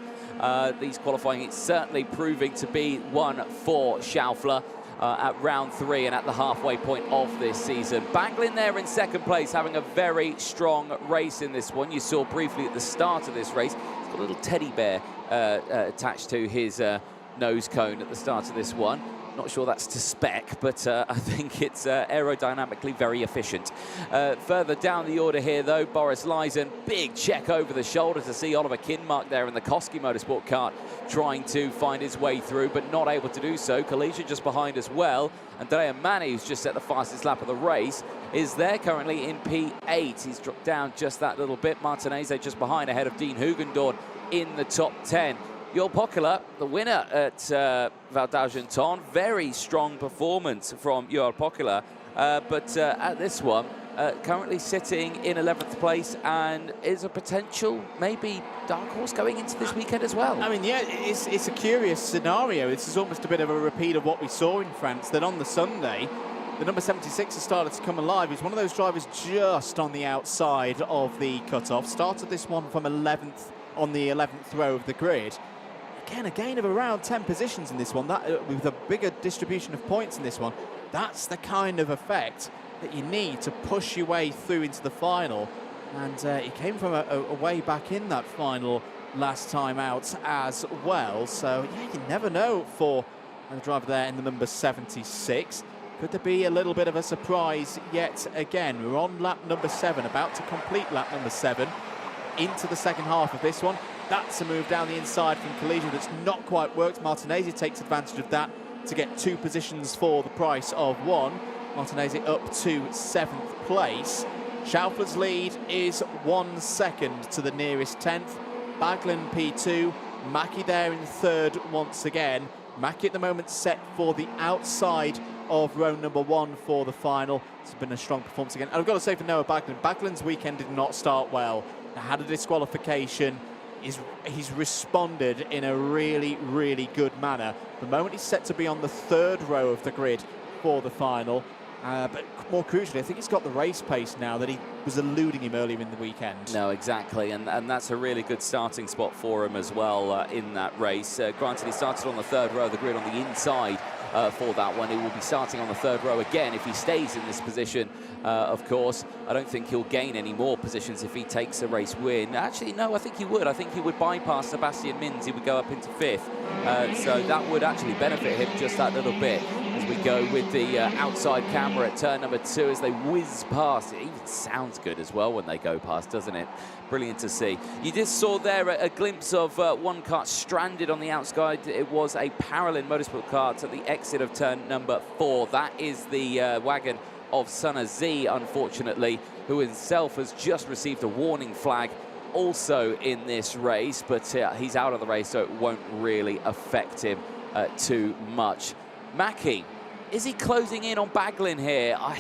these qualifying, it's certainly proving to be one for Schaufler at round 3 and at the halfway point of this season. Banglin there in second place, having a very strong race in this one. You saw briefly at the start of this race, he's got a little teddy bear attached to his nose cone at the start of this one. Not sure that's to spec, but I think it's aerodynamically very efficient. Further down the order here, though, Boris Lyson, big check over the shoulder to see Oliver Kinmark there in the Koski Motorsport kart, trying to find his way through, but not able to do so. Kalisha just behind as well. Andrea Mani, who's just set the fastest lap of the race, is there currently in P8. He's dropped down just that little bit. Martinez just behind, ahead of Dean Hugendorn in the top 10. Joel Pokela, the winner at Val d'Argenton. Very strong performance from Joel Pokela, but at this one, currently sitting in 11th place and is a potential, maybe, dark horse going into this weekend as well. I mean, yeah, it's a curious scenario. This is almost a bit of a repeat of what we saw in France, that on the Sunday, the number 76 has started to come alive. He's one of those drivers just on the outside of the cutoff. Started this one from 11th on the 11th row of the grid. Again, a gain of around 10 positions in this one. That with a bigger distribution of points in this one, that's the kind of effect that you need to push your way through into the final. And he came from a way back in that final last time out as well. So, yeah, you never know for the driver there in the number 76. Could there be a little bit of a surprise yet again? We're on lap number 7, about to complete lap number 7 into the second half of this one. That's a move down the inside from Collision that's not quite worked. Martinez takes advantage of that to get 2 positions for the price of 1. Martinez up to 7th place. Schaufler's lead is 1 second to the nearest 10th. Baglin P2, Mackie there in 3rd once again. Mackie at the moment set for the outside of row number 1 for the final. It's been a strong performance again. And I've got to say for Noah Baglin, Baglin's weekend did not start well. Had a disqualification. He's responded in a really, really good manner. The moment he's set to be on the 3rd row of the grid for the final. But more crucially, I think he's got the race pace now that he was eluding him earlier in the weekend. No, exactly, and that's a really good starting spot for him as well in that race. Granted, he started on the 3rd row of the grid on the inside for that one. He will be starting on the 3rd row again if he stays in this position, of course. I don't think he'll gain any more positions if he takes a race win. Actually, no, I think he would. I think he would bypass Sebastian Mins. He would go up into 5th. So that would actually benefit him just that little bit as we go with the outside camera at turn number 2 as they whiz past. It even sounds good as well when they go past, doesn't it? Brilliant to see. You just saw there a glimpse of one kart stranded on the outside. It was a Paralin Motorsport kart at the exit of turn number 4. That is the wagon of Sana Z, unfortunately, who himself has just received a warning flag also in this race, but he's out of the race, so it won't really affect him too much. Mackie, is he closing in on Baglin here? I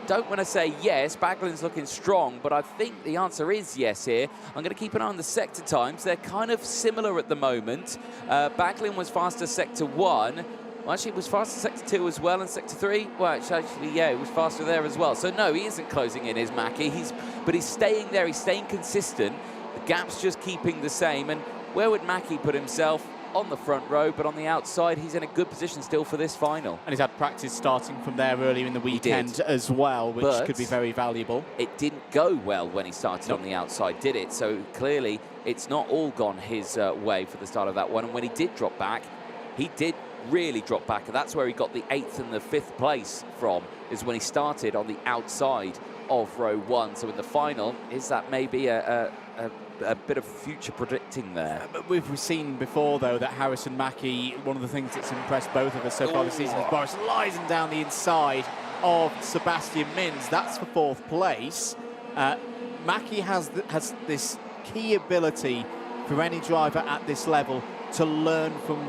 don't want to say yes. Baglin's looking strong, but I think the answer is yes here. I'm going to keep an eye on the sector times. They're kind of similar at the moment. Baglin was faster sector 1. Well, actually, it was faster sector 2 as well, and sector 3. Well, actually, yeah, it was faster there as well. So no, he isn't closing in, is Mackie. But he's staying there. He's staying consistent. The gap's just keeping the same. And where would Mackie put himself? on the front row, but on the outside, he's in a good position still for this final. And he's had practice starting from there earlier in the weekend as well, which could be very valuable. It didn't go well when he started on the outside, did it? So clearly, it's not all gone his way for the start of that one. And when he did drop back, he did really drop back. And that's where he got the 8th and the 5th place from, is when he started on the outside of row 1. So in the final, is that maybe a bit of future predicting there? But we've seen before, though, that Harrison Mackie, one of the things that's impressed both of us so far this season is Boris Lyson down the inside of Sebastian Mins. That's for 4th place. Mackie has this key ability for any driver at this level to learn from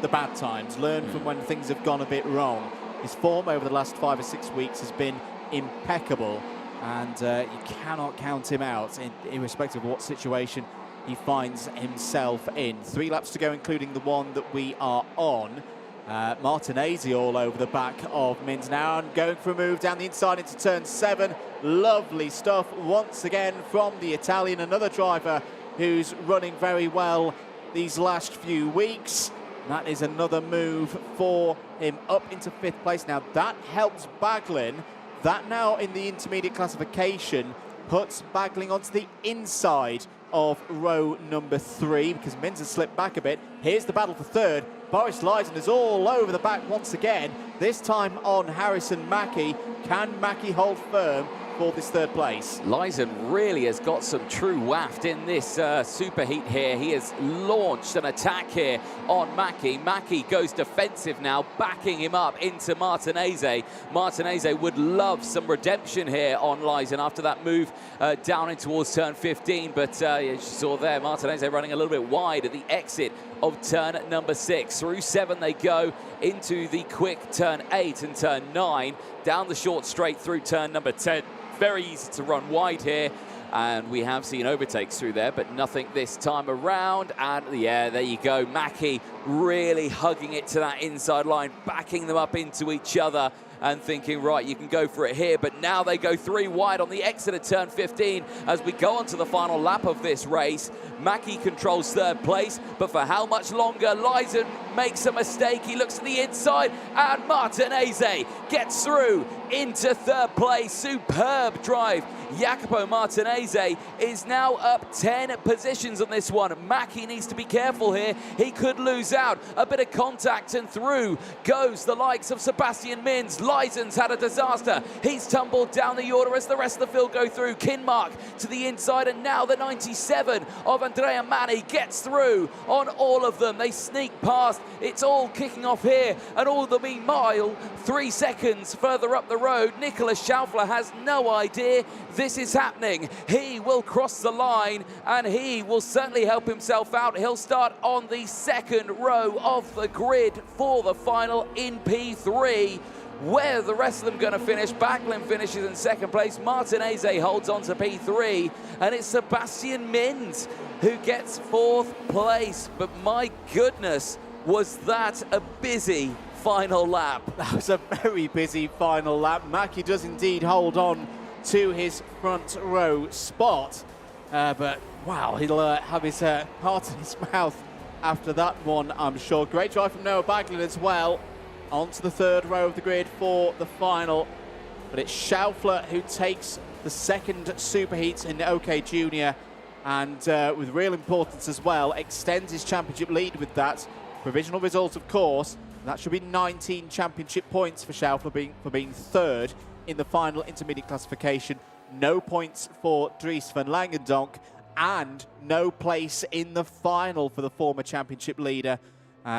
the bad times, learn from when things have gone a bit wrong. His form over the last 5 or 6 weeks has been impeccable, and you cannot count him out, irrespective of what situation he finds himself in. 3 laps to go, including the one that we are on. Martinez all over the back of Mins now, and going for a move down the inside into turn 7. Lovely stuff once again from the Italian, another driver who's running very well these last few weeks. That is another move for him up into 5th place. Now that helps Baglin. That now in the intermediate classification puts Baglin onto the inside of row number 3, because Mins has slipped back a bit. Here's the battle for 3rd. Boris Lyson is all over the back once again, this time on Harrison Mackie. Can Mackie hold firm for this 3rd place? Lyson really has got some true waft in this superheat here. He has launched an attack here on Mackie. Mackie goes defensive now, backing him up into Martinez. Martinez would love some redemption here on Lyson after that move down in towards turn 15. But as you saw there, Martinez running a little bit wide at the exit of turn number 6. Through 7 they go into the quick turn 8 and turn 9. Down the short straight through turn number 10. Very easy to run wide here, and we have seen overtakes through there, but nothing this time around. And yeah, there you go, Mackie really hugging it to that inside line, backing them up into each other and thinking, right, you can go for it here. But now they go 3 wide on the exit of turn 15 as we go on to the final lap of this race. Mackie controls 3rd place, but for how much longer? Lyson makes a mistake. He looks to the inside, and Martinez gets through into 3rd place. Superb drive. Jacopo Martinez is now up 10 positions on this one. Mackie needs to be careful here. He could lose out. A bit of contact, and through goes the likes of Sebastian Mins. Lyson's had a disaster. He's tumbled down the order as the rest of the field go through. Kinmark to the inside, and now the 97 of Andrea Mani gets through on all of them. They sneak past. It's all kicking off here, and all the meanwhile, 3 seconds further up the road, Nicholas Schaufler has no idea this is happening. He will cross the line, and he will certainly help himself out. He'll start on the 2nd row of the grid for the final in P3. Where are the rest of them going to finish? Baglin finishes in 2nd place. Martinez holds on to P3, and it's Sebastian Mins who gets 4th place. But my goodness, was that a busy final lap? That was a very busy final lap. Mackie does indeed hold on to his front row spot, but wow, he'll have his heart in his mouth after that one, I'm sure. Great drive from Noah Baglin as well, onto the 3rd row of the grid for the final. But it's Schaufler who takes the 2nd superheat in OK Junior, and with real importance as well, extends his championship lead with that. Provisional result, of course. That should be 19 championship points for Schaufler for being 3rd in the final intermediate classification. No points for Dries van Langendonk, and no place in the final for the former championship leader.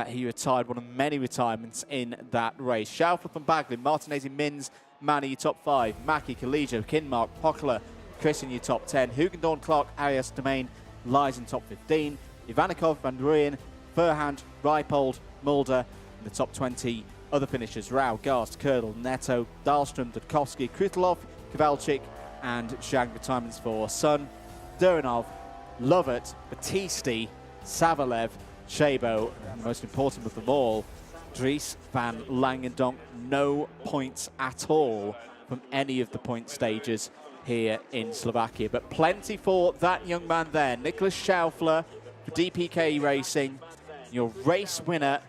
He retired, one of many retirements in that race. Schaufler from Baglin, Martinez, Mins, Mani, top 5. Mackie, Collegio, Kinmark, Pokler, Chris in your top 10. Hugendorn, Clark, Arias, Domain, Lyson, top 15. Ivanikov, Van Rooyen, Furhand, Reipold, Mulder in the top 20. Other finishers: Rao, Garst, Kurdle, Neto, Dahlstrom, Dudkovsky, Kritelov, Kovalchik, and Zhang retirements for Sun, Durinov, Lovett, Batisti, Savalev, Shabo, and most important of them all, Dries van Langendonk. No points at all from any of the point stages here in Slovakia, but plenty for that young man there. Nicholas Schaufler for DPK Racing your race winner,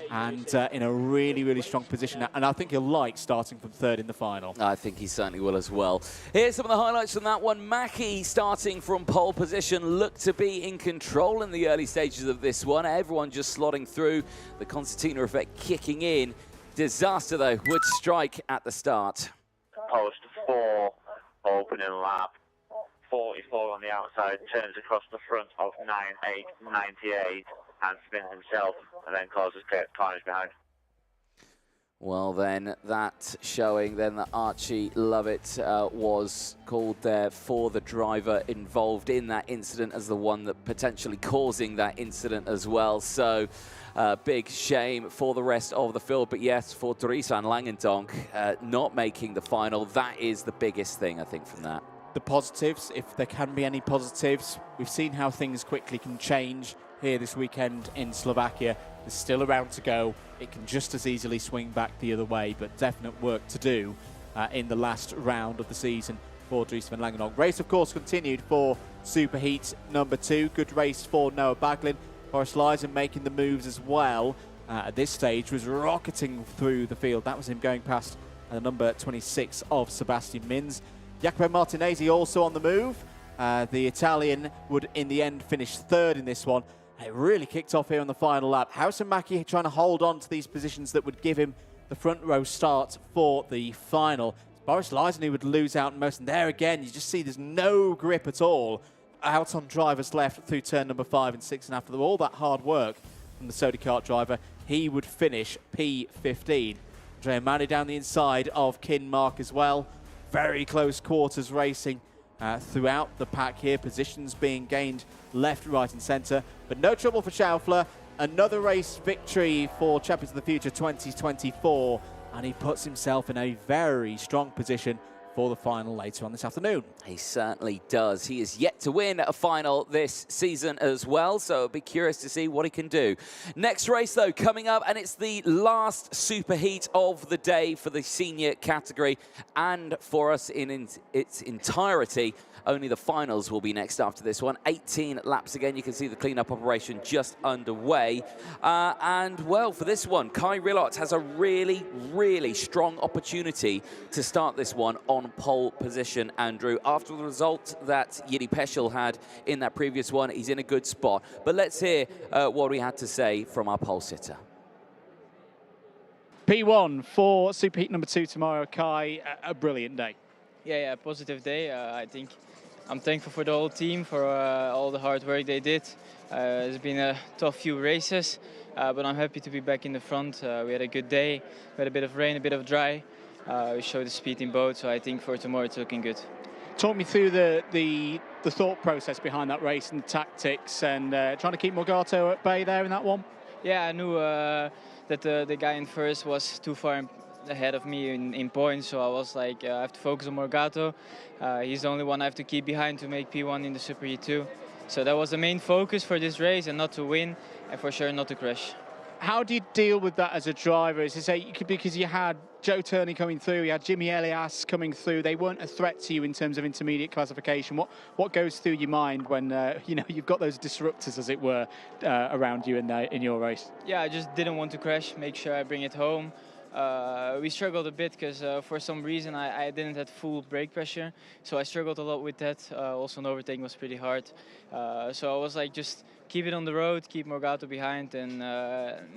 and in a really, really strong position. And I think he'll like starting from third in the final. I think he certainly will as well. Here's some of the highlights from that one. Mackie starting from pole position, looked to be in control in the early stages of this one. Everyone just slotting through, the concertina effect kicking in. Disaster, though, would strike at the start. Post 4, opening lap. 44 on the outside, turns across the front of 98, and spins himself, and then causes carnage behind. Well, then, that showing then that Archie Lovett was called there for the driver involved in that incident as the one that potentially causing that incident as well. So, big shame for the rest of the field. But yes, for Drisan Langendonk not making the final, that is the biggest thing, I think, from that. The positives, if there can be any positives, we've seen how things quickly can change here this weekend in Slovakia. There's still a round to go. It can just as easily swing back the other way, but definite work to do in the last round of the season for Dries van Langenhog. Race, of course, continued for Superheat number 2. Good race for Noah Baglin. Boris Lysen making the moves as well. At this stage, was rocketing through the field. That was him going past the number 26 of Sebastian Mins. Jacopo Martinezzi also on the move. The Italian would, in the end, finish third in this one. It really kicked off here on the final lap. Harrison Mackie trying to hold on to these positions that would give him the front row start for the final. Boris Lysen who would lose out most. And there again, you just see there's no grip at all out on drivers left through turn number 5 and 6. And after all that hard work from the Sodi kart driver, he would finish P15. Andrea Mani down the inside of Kinmark as well. Very close quarters racing throughout the pack here. Positions being gained left, right and centre. But no trouble for Schaufler. Another race victory for Champions of the Future 2024. And he puts himself in a very strong position for the final later on this afternoon. He certainly does. He is yet to win a final this season as well, so I'll be curious to see what he can do. Next race, though, coming up, and it's the last superheat of the day for the senior category and for us in its entirety. Only the finals will be next after this one. 18 laps again. You can see the cleanup operation just underway. And, well, for this one, Kai Rilot has a really, really strong opportunity to start this one on pole position, Andrew. After the result that Yidi Peschel had in that previous one, he's in a good spot. But let's hear what we had to say from our pole sitter. P1 for Superheat number 2 tomorrow, Kai. A brilliant day. Yeah, positive day. I think I'm thankful for the whole team for all the hard work they did. It's been a tough few races, but I'm happy to be back in the front. We had a good day. We had a bit of rain, a bit of dry. We showed the speed in both, so I think for tomorrow it's looking good. Talk me through the thought process behind that race and the tactics and trying to keep Morgato at bay there in that one. Yeah, I knew that the guy in first was too far ahead of me in points, so I was like, I have to focus on Morgato. He's the only one I have to keep behind to make P1 in the Superheat 2. So that was the main focus for this race, and not to win, and for sure not to crash. How do you deal with that as a driver? Is to say, because you had Joe Turney coming through, you had Jimmy Elias coming through, they weren't a threat to you in terms of intermediate classification. What goes through your mind when you've got those disruptors, as it were, around you in your race? Yeah, I just didn't want to crash, make sure I bring it home. We struggled a bit because for some reason I didn't have full brake pressure, so I struggled a lot with that. Also, an overtaking was pretty hard. So I was like, just keep it on the road, keep Morgato behind, and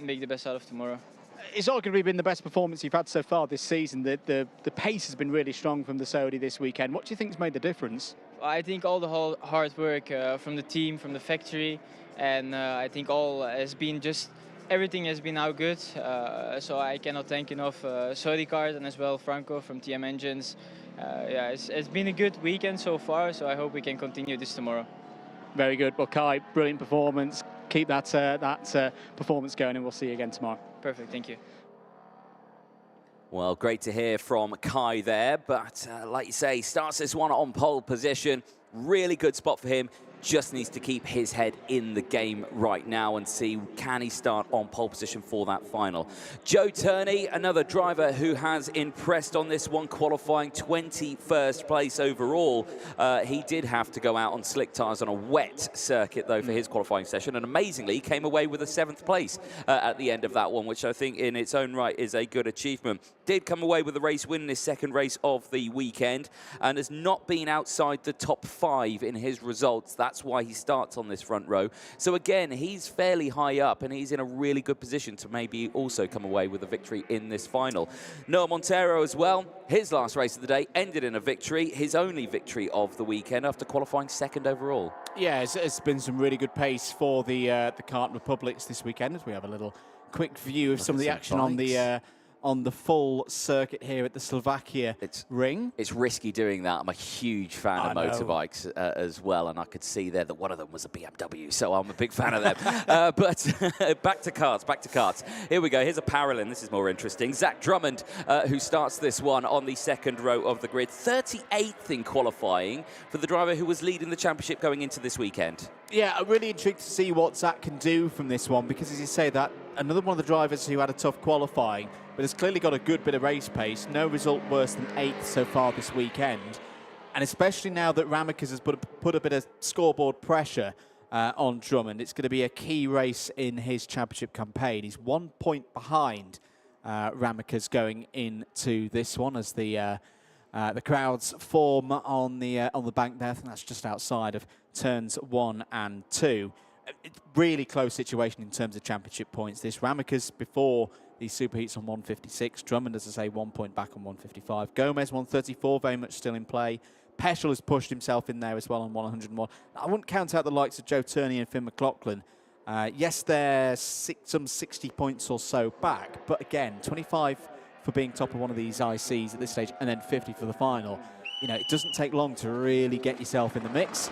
make the best out of tomorrow. It's arguably been the best performance you've had so far this season. The pace has been really strong from the Sodi this weekend. What do you think's made the difference? I think all the whole hard work from the team, from the factory, and I think all has been just. Everything has been out good, so I cannot thank enough Sodi Kart and as well Franco from TM Engines. Yeah, it's been a good weekend so far, so I hope we can continue this tomorrow. Very good. Well, Kai, brilliant performance. Keep that performance going, and we'll see you again tomorrow. Perfect, thank you. Well, great to hear from Kai there, but like you say, starts this one on pole position. Really good spot for him. just needs to keep his head in the game right now and see can he start on pole position for that final. Joe Turney, another driver who has impressed on this one, qualifying 21st place overall. He did have to go out on slick tyres on a wet circuit, though, for his qualifying session, and amazingly, he came away with a 7th place at the end of that one, which I think in its own right is a good achievement. Did come away with a race win in his second race of the weekend, and has not been outside the top 5 in his results. That's why he starts on this front row. So again, he's fairly high up, and he's in a really good position to maybe also come away with a victory in this final. Noah Montero as well. His last race of the day ended in a victory, his only victory of the weekend after qualifying 2nd overall. Yeah, it's been some really good pace for the Kart Republics this weekend, as we have a little quick view of some of the action on the full circuit here at the Slovakia ring. It's risky doing that. I'm a huge fan of motorbikes as well, and I could see there that one of them was a BMW, so I'm a big fan of them. But back to karts. Here we go. Here's a parallel. This is more interesting. Zach Drummond, who starts this one on the 2nd row of the grid, 38th in qualifying for the driver who was leading the championship going into this weekend. Yeah, I'm really intrigued to see what Zach can do from this one, because as you say, that another one of the drivers who had a tough qualifying, but has clearly got a good bit of race pace. No result worse than 8th so far this weekend. And especially now that Ramekes has put a bit of scoreboard pressure on Drummond, it's going to be a key race in his championship campaign. He's 1 point behind Ramekes going into this one as the crowds form on the bank there. I think that's just outside of turns 1 and 2. It's really close situation in terms of championship points. This Ramekes before these superheats on 156. Drummond, as I say, 1 point back on 155. Gomez 134, very much still in play. Peschel has pushed himself in there as well on 101. I wouldn't count out the likes of Joe Turney and Finn McLaughlin. Yes, they're some 60 points or so back, but again, 25 for being top of one of these ICs at this stage, and then 50 for the final. You know, it doesn't take long to really get yourself in the mix.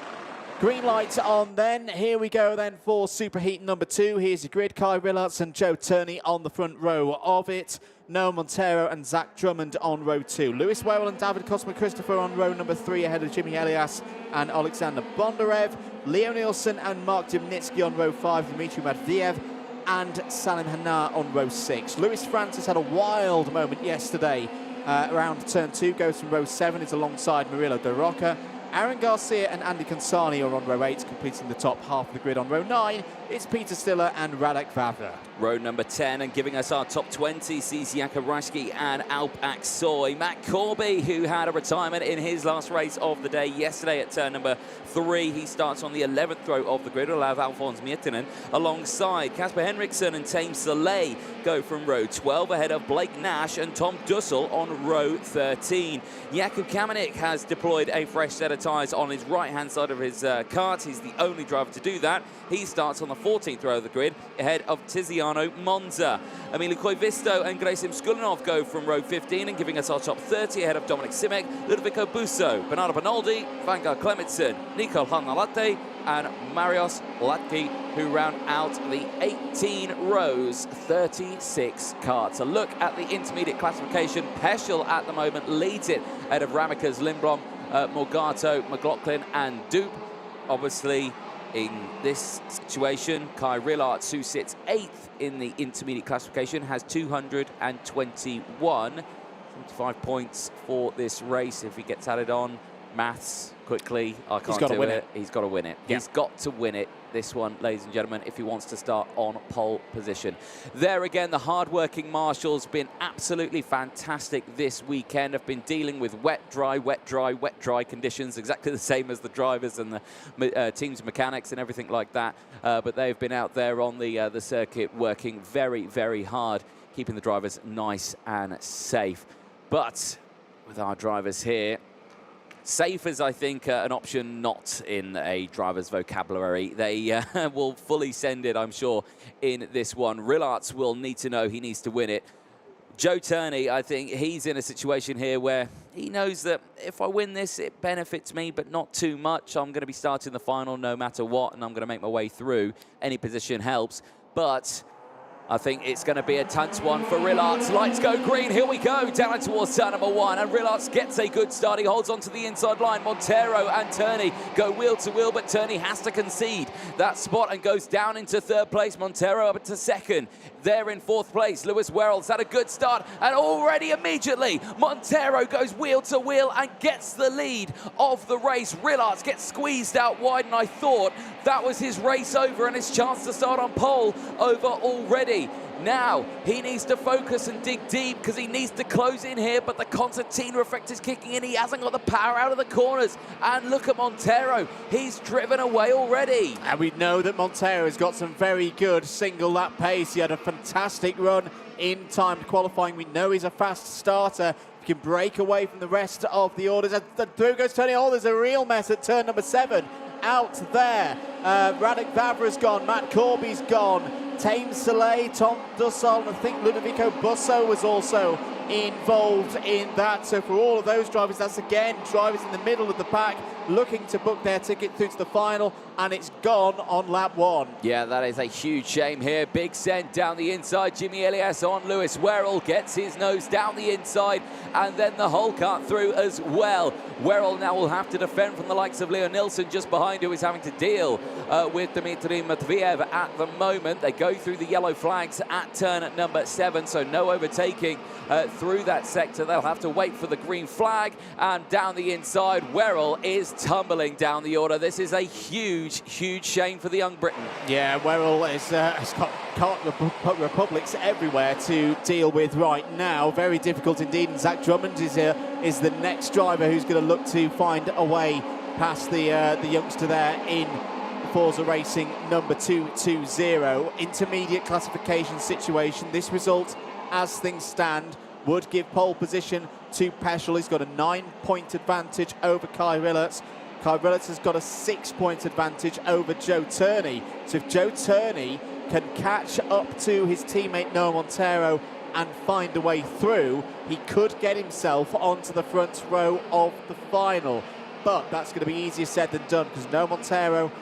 Green lights on then. Here we go then for Superheat number 2. Here's your grid. Kai Rillarts and Joe Turney on the front row of it. Noah Montero and Zach Drummond on row 2. Lewis Whale and David Cosma-Christopher on row number 3 ahead of Jimmy Elias and Alexander Bondarev. Leo Nielsen and Mark Dimnitsky on row 5. Dmitry Matviev and Salim Hanar on row 6. Lewis Francis had a wild moment yesterday around turn 2. Goes from row 7. It's alongside Murillo de Roca. Aaron Garcia and Andy Consani are on row 8, completing the top half of the grid. On row 9, it's Peter Stiller and Radek Vavra. Row number 10, and giving us our top 20, sees Jakub Raschke and Alp Aksoy. Matt Corby, who had a retirement in his last race of the day yesterday at turn number 3. He starts on the 11th row of the grid. We'll have Alfons Miettinen alongside. Kasper Henriksen and Tame Soleil go from row 12 ahead of Blake Nash and Tom Dussel on row 13. Jakub Kamenik has deployed a fresh set of tyres on his right-hand side of his kart. He's the only driver to do that. He starts on the 14th row of the grid ahead of Tiziano Monza. Emilio Koivisto and Gracim Skulinov go from row 15 and giving us our top 30 ahead of Dominic Simek, Ludovico Busso, Bernardo Bonaldi, Vanga Clementson, Nico Hanalate and Marios Latke, who round out the 18 rows, 36 karts. A look at the intermediate classification. Peschel at the moment leads it ahead of Ramekes, Lindblom, Morgato, McLaughlin and Dupe. Obviously, in this situation, Kai Rillarts, who sits 8th in the intermediate classification, has 221. 75 points for this race if he gets added on. Maths, quickly, I can't do it. He's got to win it. Yeah. He's got to win it, this one, ladies and gentlemen, if he wants to start on pole position. There again, the hard-working marshals been absolutely fantastic this weekend. Have been dealing with wet, dry conditions, exactly the same as the drivers and the team's mechanics and everything like that. But they've been out there on the circuit working very, very hard, keeping the drivers nice and safe. But with our drivers here, safe is, I think, an option not in a driver's vocabulary. They will fully send it, I'm sure, in this one. Rillarts will need to know he needs to win it. Joe Turney, I think he's in a situation here where he knows that if I win this, it benefits me, but not too much. I'm going to be starting the final no matter what, and I'm going to make my way through. Any position helps. But I think it's going to be a tense one for Rillarts. Lights go green. Here we go. Down towards turn number 1. And Rillarts gets a good start. He holds onto the inside line. Montero and Turney go wheel to wheel, but Turney has to concede that spot and goes down into 3rd place. Montero up to 2nd. There in 4th place, Lewis Werrell's had a good start, and already immediately Montero goes wheel to wheel and gets the lead of the race. Rillarts gets squeezed out wide, and I thought that was his race over and his chance to start on pole over already. Now, he needs to focus and dig deep because he needs to close in here, but the concertina effect is kicking in. He hasn't got the power out of the corners. And look at Montero. He's driven away already. And we know that Montero has got some very good single lap pace. He had a fantastic run in timed qualifying. We know he's a fast starter. He can break away from the rest of the orders. And through goes Tony. Oh, there's a real mess at turn number 7. Out there. Radek Vavra's gone. Matt Corby's gone. Tame Soleil, Tom Dussel, and I think Ludovico Busso was also involved in that. So for all of those drivers, that's again drivers in the middle of the pack looking to book their ticket through to the final, and it's gone on lap 1. Yeah, that is a huge shame here. Big send down the inside. Jimmy Elias on Lewis Werrell gets his nose down the inside, and then the whole cart through as well. Werrell now will have to defend from the likes of Leo Nilsson just behind, who is having to deal with Dmitry Matviev at the moment. They go through the yellow flags at turn at number 7, so no overtaking through that sector. They'll have to wait for the green flag, and down the inside, Werrell is tumbling down the order. This is a huge shame for the young Briton. Yeah, Werrell has got republics everywhere to deal with right now. Very difficult indeed, and Zach Drummond is the next driver who's going to look to find a way past the youngster there in Forza Racing number 220. Intermediate classification situation. This result, as things stand, would give pole position to Peschel. He's got a 9-point advantage over Kai Rillarts. Kai Rillarts has got a 6-point advantage over Joe Turney. So if Joe Turney can catch up to his teammate Noah Montero and find a way through, he could get himself onto the front row of the final. But that's going to be easier said than done, because Noah Montero,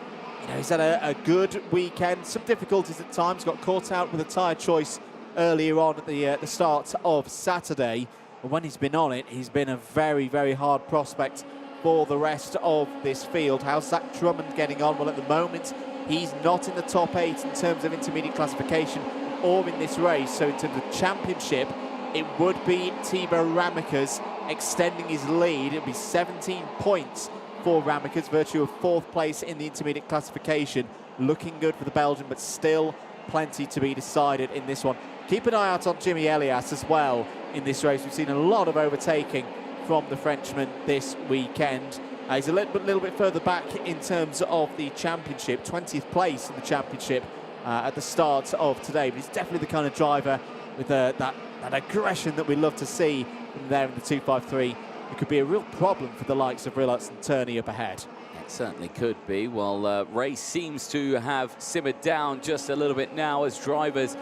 he's had a good weekend. Some difficulties at times, got caught out with a tyre choice earlier on at the start of Saturday. But when he's been on it, he's been a very, very hard prospect for the rest of this field. How's Zach Drummond getting on? Well, at the moment, he's not in the top 8 in terms of intermediate classification or in this race. So in terms of championship, it would be Thibaut Ramekers extending his lead. It would be 17 points for Ramekers, virtue of 4th place in the intermediate classification. Looking good for the Belgian, but still plenty to be decided in this one. Keep an eye out on Jimmy Elias as well in this race. We've seen a lot of overtaking from the Frenchman this weekend. He's a little bit further back in terms of the championship, 20th place in the championship at the start of today. But he's definitely the kind of driver with that aggression that we love to see from there in the 253. It could be a real problem for the likes of Rillarts and Turney up ahead. It certainly could be. Well, race seems to have simmered down just a little bit now as drivers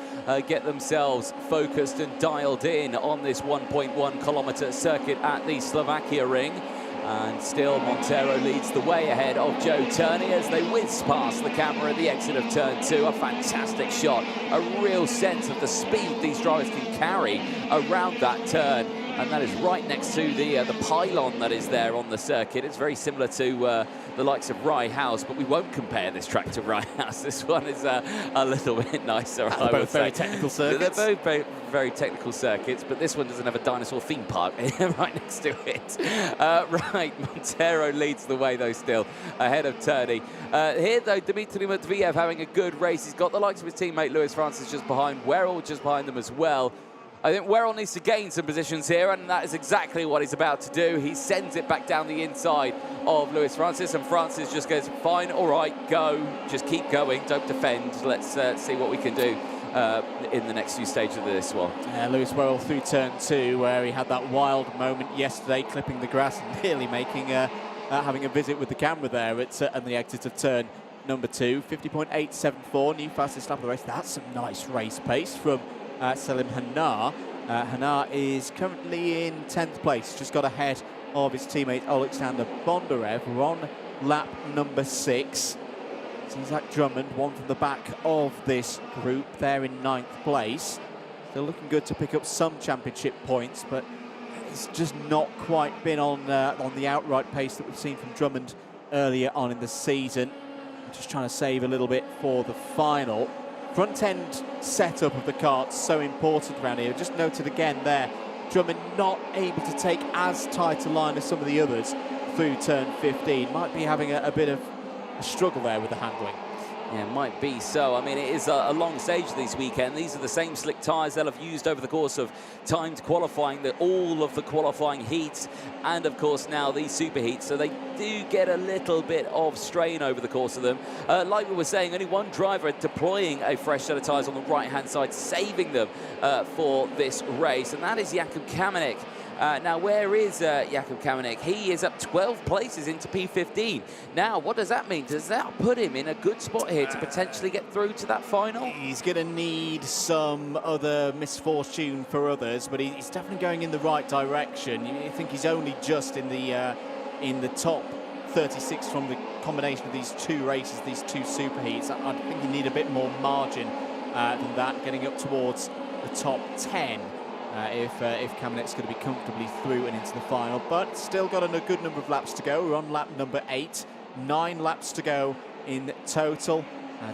get themselves focused and dialed in on this 1.1 kilometre circuit at the Slovakia ring. And still Montero leads the way ahead of Joe Turney as they whiz past the camera at the exit of turn 2. A fantastic shot, a real sense of the speed these drivers can carry around that turn. And that is right next to the pylon that is there on the circuit. It's very similar to the likes of Rye House, but we won't compare this track to Rye House. This one is a little bit nicer, I would both say. very technical circuits. They're both very, very technical circuits, but this one doesn't have a dinosaur theme park right next to it. Right, Montero leads the way, though, still ahead of Turney. Here, though, Dmitry Matviev having a good race. He's got the likes of his teammate Lewis Francis just behind, Werrell just behind them as well. I think Werrell needs to gain some positions here, and that is exactly what he's about to do. He sends it back down the inside of Lewis Francis, and Francis just goes, fine, all right, go. Just keep going, don't defend. Let's see what we can do in the next few stages of this one. Lewis Werrell through turn 2, where he had that wild moment yesterday, clipping the grass and nearly making having a visit with the camera there at the exit of turn number 2. 50.874, new fastest lap of the race. That's some nice race pace from Selim Hanar. Hanar is currently in 10th place, just got ahead of his teammate Alexander Bondarev. We're on lap number 6. So Zach Drummond, one from the back of this group, there in 9th place. Still looking good to pick up some championship points, but it's just not quite been on the outright pace that we've seen from Drummond earlier on in the season. Just trying to save a little bit for the final. Front end setup of the kart so important around here. Just noted again there, Drummond not able to take as tight a line as some of the others through turn 15. Might be having a bit of a struggle there with the handling. Yeah, it might be so. I mean, it is a long stage this weekend. These are the same slick tyres they'll have used over the course of timed qualifying, all of the qualifying heats, and of course now these super heats. So they do get a little bit of strain over the course of them. Like we were saying, only one driver deploying a fresh set of tyres on the right-hand side, saving them for this race, and that is Jakub Kamenik. Now, where is Jakub Kamenik? He is up 12 places into P15. Now, what does that mean? Does that put him in a good spot here to potentially get through to that final? He's going to need some other misfortune for others, but he's definitely going in the right direction. You think he's only just in the top 36 from the combination of these two races, these two superheats. I think you need a bit more margin than that, getting up towards the top 10. If Kamenik's going to be comfortably through and into the final, but still got a good number of laps to go. We're on lap number 8, 9 laps to go in total.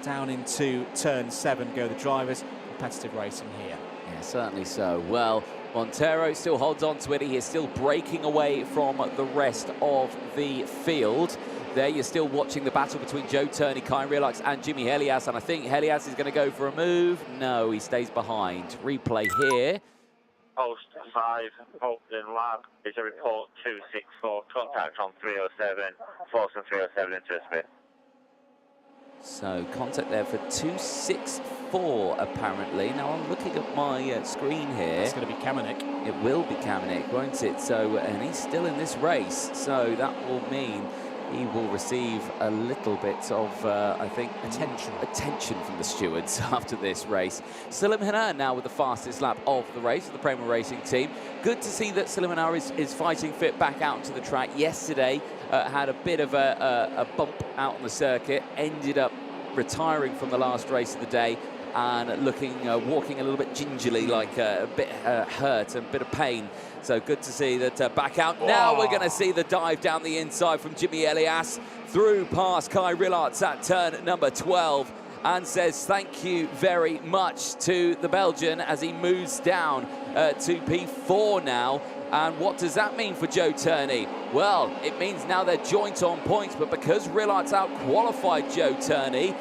Down into turn 7 go the drivers. Competitive racing here. Yeah, certainly so. Well, Montero still holds on to it. He is still breaking away from the rest of the field. There you're still watching the battle between Joe Turney, Kai Relax and Jimmy Helias, and I think Helias is going to go for a move. No, he stays behind. Replay here. Post 5, opening lap is a report 264, contact on 307, force on 307 into a spin. So contact there for 264 apparently. Now I'm looking at my screen here. It's going to be Kamenik. It will be Kamenik, won't it? So, and he's still in this race, so that will mean he will receive a little bit of, I think, attention from the stewards after this race. Salim Hanan now with the fastest lap of the race, of the Prema Racing team. Good to see that Salim Hanan is fighting fit back out onto the track. Yesterday had a bit of a bump out on the circuit, ended up retiring from the last race of the day and walking a little bit gingerly, like a bit hurt and a bit of pain. So good to see that back out. Now we're going to see the dive down the inside from Jimmy Elias through past Kai Rillarts at turn number 12 and says thank you very much to the Belgian as he moves down to P4 now. And what does that mean for Joe Turney? Well, it means now they're joint on points, but because Rillarts out-qualified Joe Turney,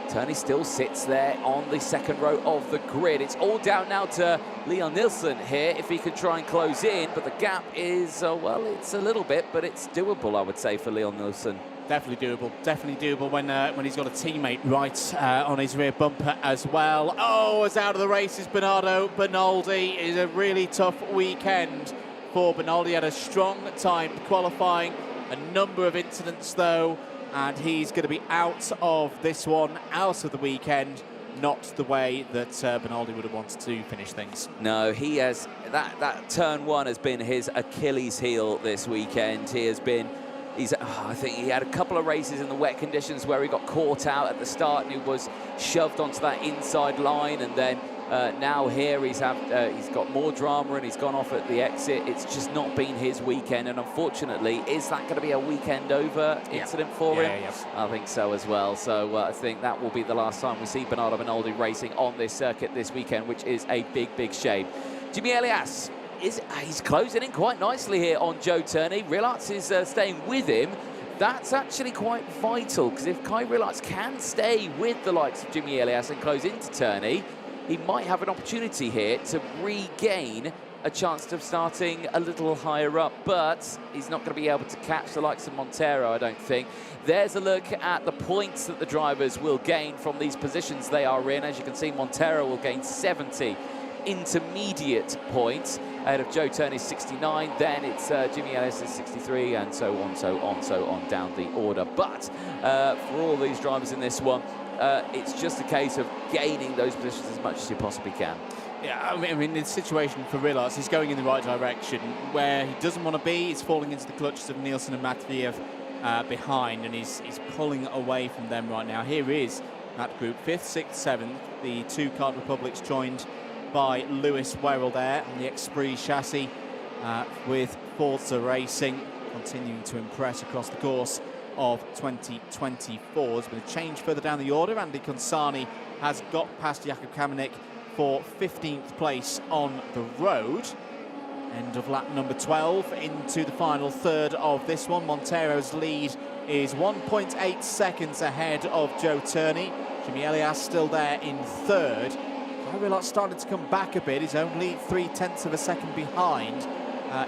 Turney still sits there on the second row of the grid. It's all down now to Leon Nielsen here, if he can try and close in, but the gap is, well, it's a little bit, but it's doable, I would say, for Leon Nielsen. Definitely doable when he's got a teammate right on his rear bumper as well. Oh, as out of the race is Bernardo Bernaldi. It's a really tough weekend for Bernaldi. Had a strong time qualifying, a number of incidents though, and he's going to be out of this one, out of the weekend. Not the way that Bernaldi would have wanted to finish things. No, he has, that turn 1 has been his Achilles heel this weekend. I think he had a couple of races in the wet conditions where he got caught out at the start and he was shoved onto that inside line, and then now here he's got more drama and he's gone off at the exit. It's just not been his weekend, and unfortunately, is that going to be a weekend over incident for him? Yeah. I think so as well. So I think that will be the last time we see Bernardo Bernaldi racing on this circuit this weekend, which is a big shame. Jimmy Elias, he's closing in quite nicely here on Joe Turney. Rillarts is staying with him. That's actually quite vital, because if Kai Rillarts can stay with the likes of Jimmy Elias and close into Turney, he might have an opportunity here to regain a chance of starting a little higher up, but he's not going to be able to catch the likes of Montero, I don't think. There's a look at the points that the drivers will gain from these positions they are in. As you can see, Montero will gain 70 intermediate points ahead of Joe Turney's 69, then it's Jimmy Ellis' 63, and so on down the order. But for all these drivers in this one, it's just a case of gaining those positions as much as you possibly can. Yeah, I mean, the situation for Rillarts, he's going in the right direction. Where he doesn't want to be, he's falling into the clutches of Nielsen and Matviev behind, and he's pulling away from them right now. Here is that group, 5th, 6th, 7th. The two Card Republics joined by Lewis Werrell there on the Esprit chassis with Forza Racing, continuing to impress across the course of 2024. There's been a change further down the order. Andy Consani has got past Jakub Kamenik for 15th place on the road. End of lap number 12 into the final third of this one. Montero's lead is 1.8 seconds ahead of Joe Turney. Jimmy Elias still there in third. Kairilot's starting to come back a bit. He's only 0.3 of a second behind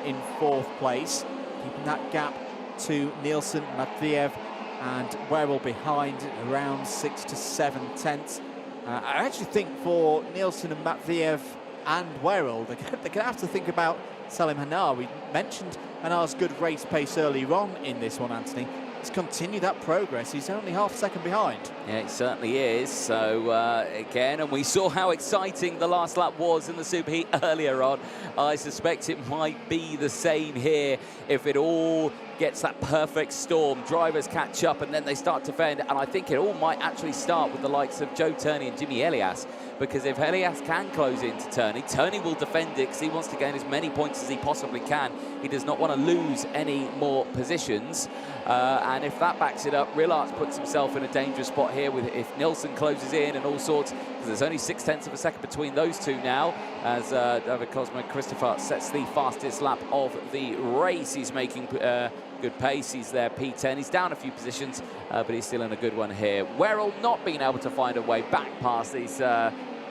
in fourth place, keeping that gap to Nielsen, Matviev and Werrell behind around 6 to 7 tenths. I actually think for Nielsen and Matviev and Werrell, they're going to have to think about Salim Hanar. We mentioned Hanar's good race pace earlier on in this one, Anthony. He's continued that progress. He's only half a second behind. Yeah, it certainly is. So, again, and we saw how exciting the last lap was in the Superheat earlier on. I suspect it might be the same here if it all gets that perfect storm. Drivers catch up and then they start to fend. And I think it all might actually start with the likes of Joe Turney and Jimmy Elias. Because if Elias can close into Turney, Turney will defend it because he wants to gain as many points as he possibly can. He does not want to lose any more positions. And if that backs it up, Rillards puts himself in a dangerous spot here with if Nilsson closes in and all sorts, because there's only 0.6 of a second between those two now, as David Cosmo Christopher sets the fastest lap of the race. He's making good pace. He's there P10. He's down a few positions, but he's still in a good one here. Werrell not being able to find a way back past these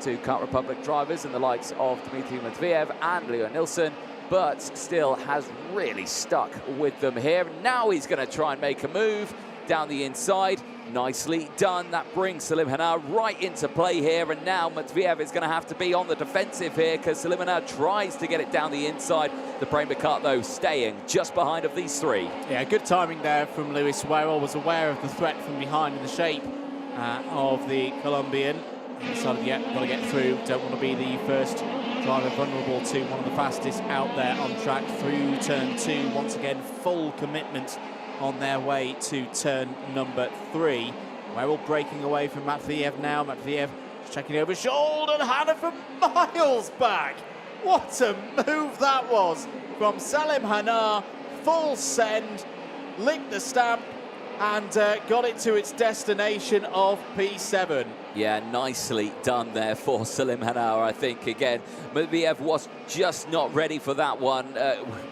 two Kart Republic drivers and the likes of Dmitry Matviev and Leo Nilsson, but still has really stuck with them here. Now he's going to try and make a move down the inside. Nicely done. That brings Salim Hanar right into play here, and now Matviev is going to have to be on the defensive here because Salim Hanar tries to get it down the inside. The Prema Kart, though, staying just behind of these three. Yeah, good timing there from Lewis Werrell. Was aware of the threat from behind in the shape of the Colombian. He decided, yeah, got to get through. Don't want to be the first driver vulnerable to one of the fastest out there on track through turn 2. Once again, full commitment on their way to turn number 3. Werrell breaking away from Matviev now. Matviev checking over shoulder, and Hannah for miles back. What a move that was from Salim Hanar. Full send, licked the stamp, and got it to its destination of P7. Yeah, nicely done there for Salim Hanar, I think. Again, Matviev was just not ready for that one.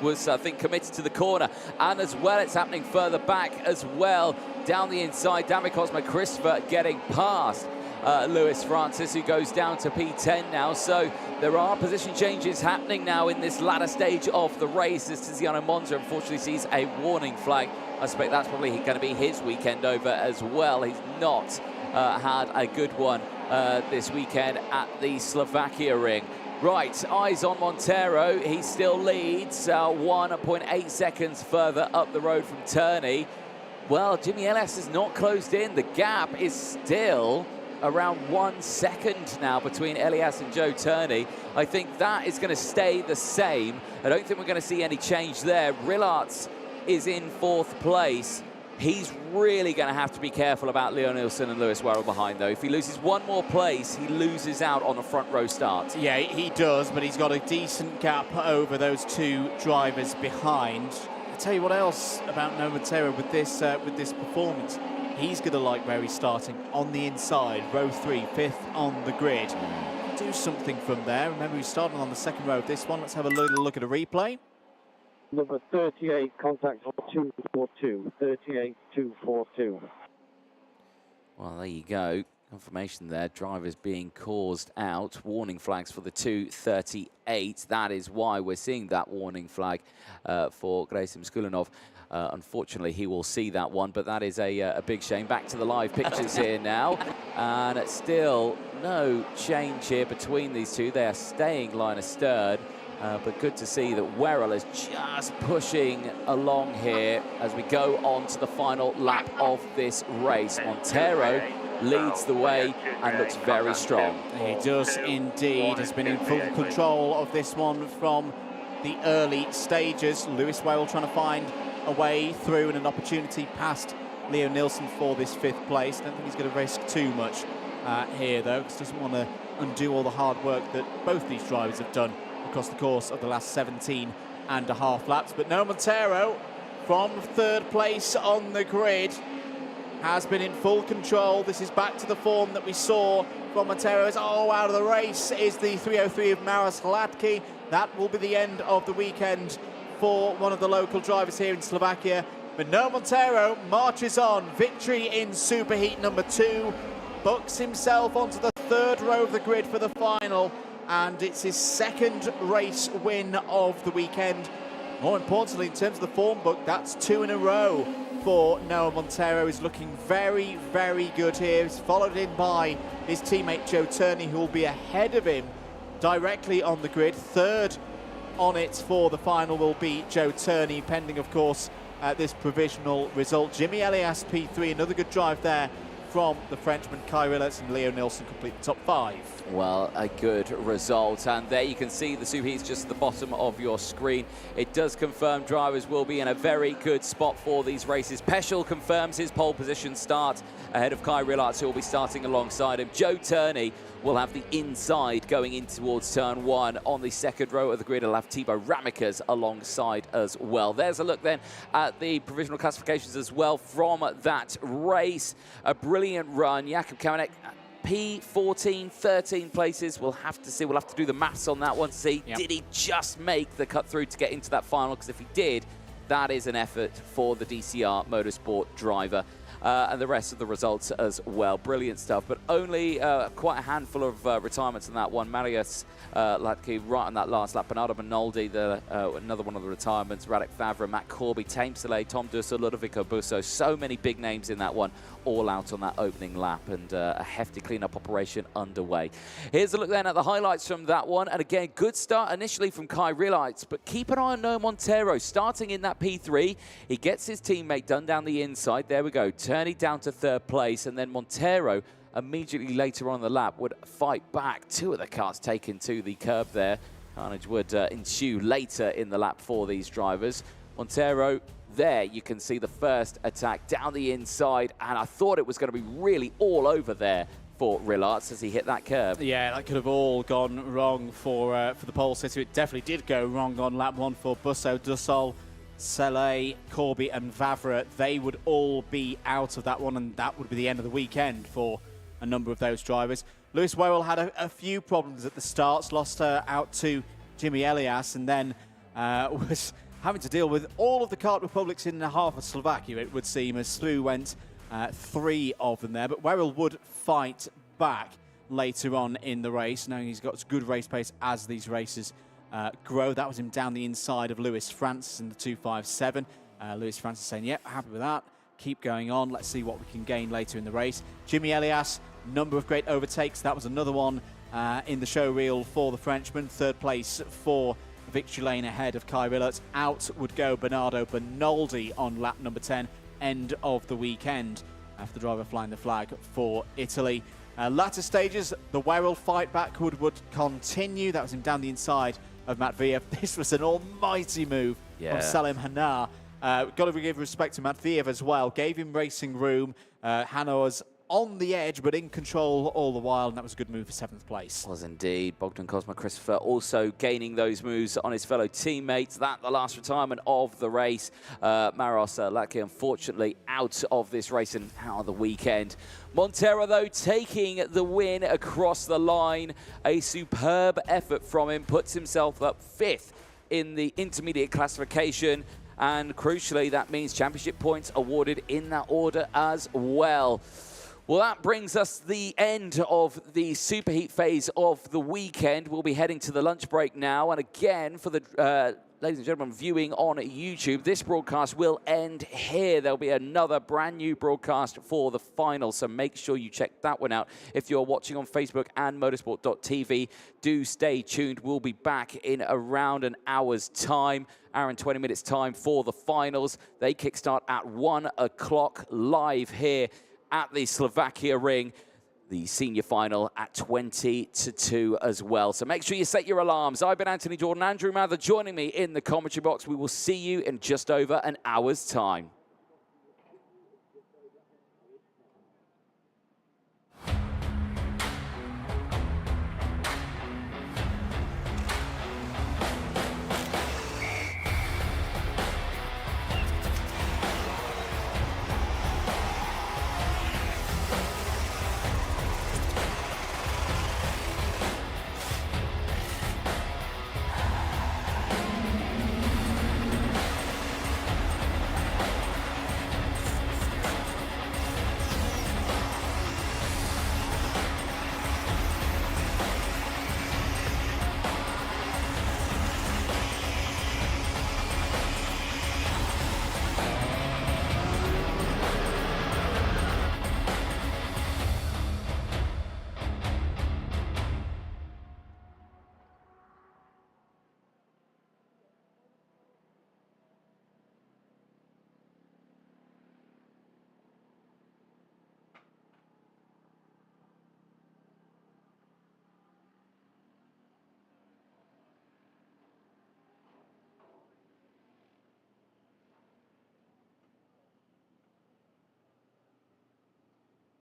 Was, I think, committed to the corner. And as well, it's happening further back as well. Down the inside, David Cosmo Christopher getting past Lewis Francis, who goes down to P10 now. So there are position changes happening now in this latter stage of the race. As Tiziano Monza unfortunately sees a warning flag. I suspect that's probably going to be his weekend over as well. He's not had a good one this weekend at the Slovakia ring. Right, eyes on Montero. He still leads 1.8 seconds further up the road from Turney. Well, Jimmy Elias has not closed in. The gap is still around 1 second now between Elias and Joe Turney. I think that is going to stay the same. I don't think we're going to see any change there. Rillards is in 4th place. He's really going to have to be careful about Leo Nilsson and Lewis Werrell behind, though. If he loses one more place, he loses out on a front row start. Yeah, he does, but he's got a decent gap over those two drivers behind. I'll tell you what else about Montero with this performance. He's going to like where he's starting on the inside, row 3, 5th on the grid. Do something from there. Remember, he's starting on the second row of this one. Let's have a little look at a replay. Number 38, contact 242, 38242. Well, there you go. Confirmation there. Drivers being caused out. Warning flags for the 238. That is why we're seeing that warning flag for Grayson Skulinov. Unfortunately, he will see that one, but that is a big shame. Back to the live pictures here now. And it's still no change here between these two. They are staying line astern. But good to see that Werrell is just pushing along here as we go on to the final lap of this race. Montero leads the way and looks very strong. He does indeed. Has been in full control of this one from the early stages. Lewis Werrell trying to find away through and an opportunity past Leo Nilsson for this 5th place. I don't think he's going to risk too much here, though, because he doesn't want to undo all the hard work that both these drivers have done across the course of the last 17.5 laps. But no, Montero, from 3rd place on the grid, has been in full control. This is back to the form that we saw from Montero. Out of the race is the 303 of Maros Hladky. That will be the end of the weekend for one of the local drivers here in Slovakia. But no, Montero marches on. Victory in Superheat number 2. Books himself onto the 3rd row of the grid for the final. And it's his 2nd race win of the weekend. More importantly, in terms of the form book, that's 2 in a row for Noah Montero. He's looking very, very good here. He's followed in by his teammate Joe Turney, who will be ahead of him directly on the grid. 3rd on it for the final will be Joe Turney, pending, of course, this provisional result. Jimmy Elias P3, another good drive there from the Frenchman. Kai Rillertz and Leo Nilsson complete the top 5. Well, a good result, and there you can see the Superheats just at the bottom of your screen. It does confirm drivers will be in a very good spot for these races. Peschel confirms his pole position start ahead of Kai Rillertz, who will be starting alongside him. Joe Turney will have the inside going in towards turn 1. On the 2nd row of the grid, he'll have Thibaut Ramicas alongside as well. There's a look then at the provisional classifications as well from that race. A brilliant run. Jakub Kamenek, P14, 13 places. We'll have to see. We'll have to do the maths on that one to see, did he just make the cut through to get into that final? Because if he did, that is an effort for the DCR Motorsport driver. And the rest of the results as well. Brilliant stuff, but only quite a handful of retirements in that one. Marius Hladky right on that last lap. Bernardo Benoldi, another one of the retirements. Radek Favre, Matt Corby, Tame Soleil, Tom Dussel, Ludovico Busso. So many big names in that one, all out on that opening lap, and a hefty cleanup operation underway. Here's a look then at the highlights from that one. And again, good start initially from Kai Rillertz, but keep an eye on Noah Montero starting in that P3. He gets his teammate done down the inside. There we go. Turney down to 3rd place, and then Montero immediately later on in the lap would fight back. 2 of the cars taken to the curb there. Carnage would ensue later in the lap for these drivers. Montero, there you can see the first attack down the inside, and I thought it was going to be really all over there for Rillertz as he hit that curb. Yeah, that could have all gone wrong for the pole sitter. It definitely did go wrong on lap 1 for Busso, Dussel, Soleil, Corby and Vavra. They would all be out of that one, and that would be the end of the weekend for a number of those drivers. Lewis Worrell had a few problems at the starts, lost out to Jimmy Elias, and then was having to deal with all of the kart republics in half of Slovakia, it would seem, as through went 3 of them there. But Worrell would fight back later on in the race, knowing he's got good race pace as these races grow. That was him down the inside of Lewis Francis in the 257. Lewis Francis saying, yep, happy with that. Keep going on. Let's see what we can gain later in the race. Jimmy Elias, number of great overtakes. That was another one in the show reel for the Frenchman. 3rd place for victory lane ahead of Kai Rillertz. Out would go Bernardo Benoldi on lap number 10. End of the weekend after the driver flying the flag for Italy. Latter stages, the Worrell fight back would continue. That was him down the inside of Matviev. This was an almighty move from Salim Hanar. Got to give respect to Matviev as well. Gave him racing room. Hanar was on the edge, but in control all the while, and that was a good move for 7th place. Was indeed. Bogdan Cosma Christopher also gaining those moves on his fellow teammates. That the last retirement of the race. Maros Hladky, unfortunately, out of this race and out of the weekend. Montero, though, taking the win across the line. A superb effort from him. Puts himself up 5th in the intermediate classification. And crucially, that means championship points awarded in that order as well. Well, that brings us the end of the Superheat phase of the weekend. We'll be heading to the lunch break now. And again, for the ladies and gentlemen viewing on YouTube, this broadcast will end here. There'll be another brand new broadcast for the final, so make sure you check that one out. If you're watching on Facebook and motorsport.tv, do stay tuned. We'll be back in around an hour's time, hour and 20 minutes time for the finals. They kickstart at 1 o'clock live here at the Slovakia ring. the senior final at 20-2 as well. So make sure you set your alarms. I've been Anthony Jordan, Andrew Mather joining me in the commentary box. We will see you in just over an hour's time.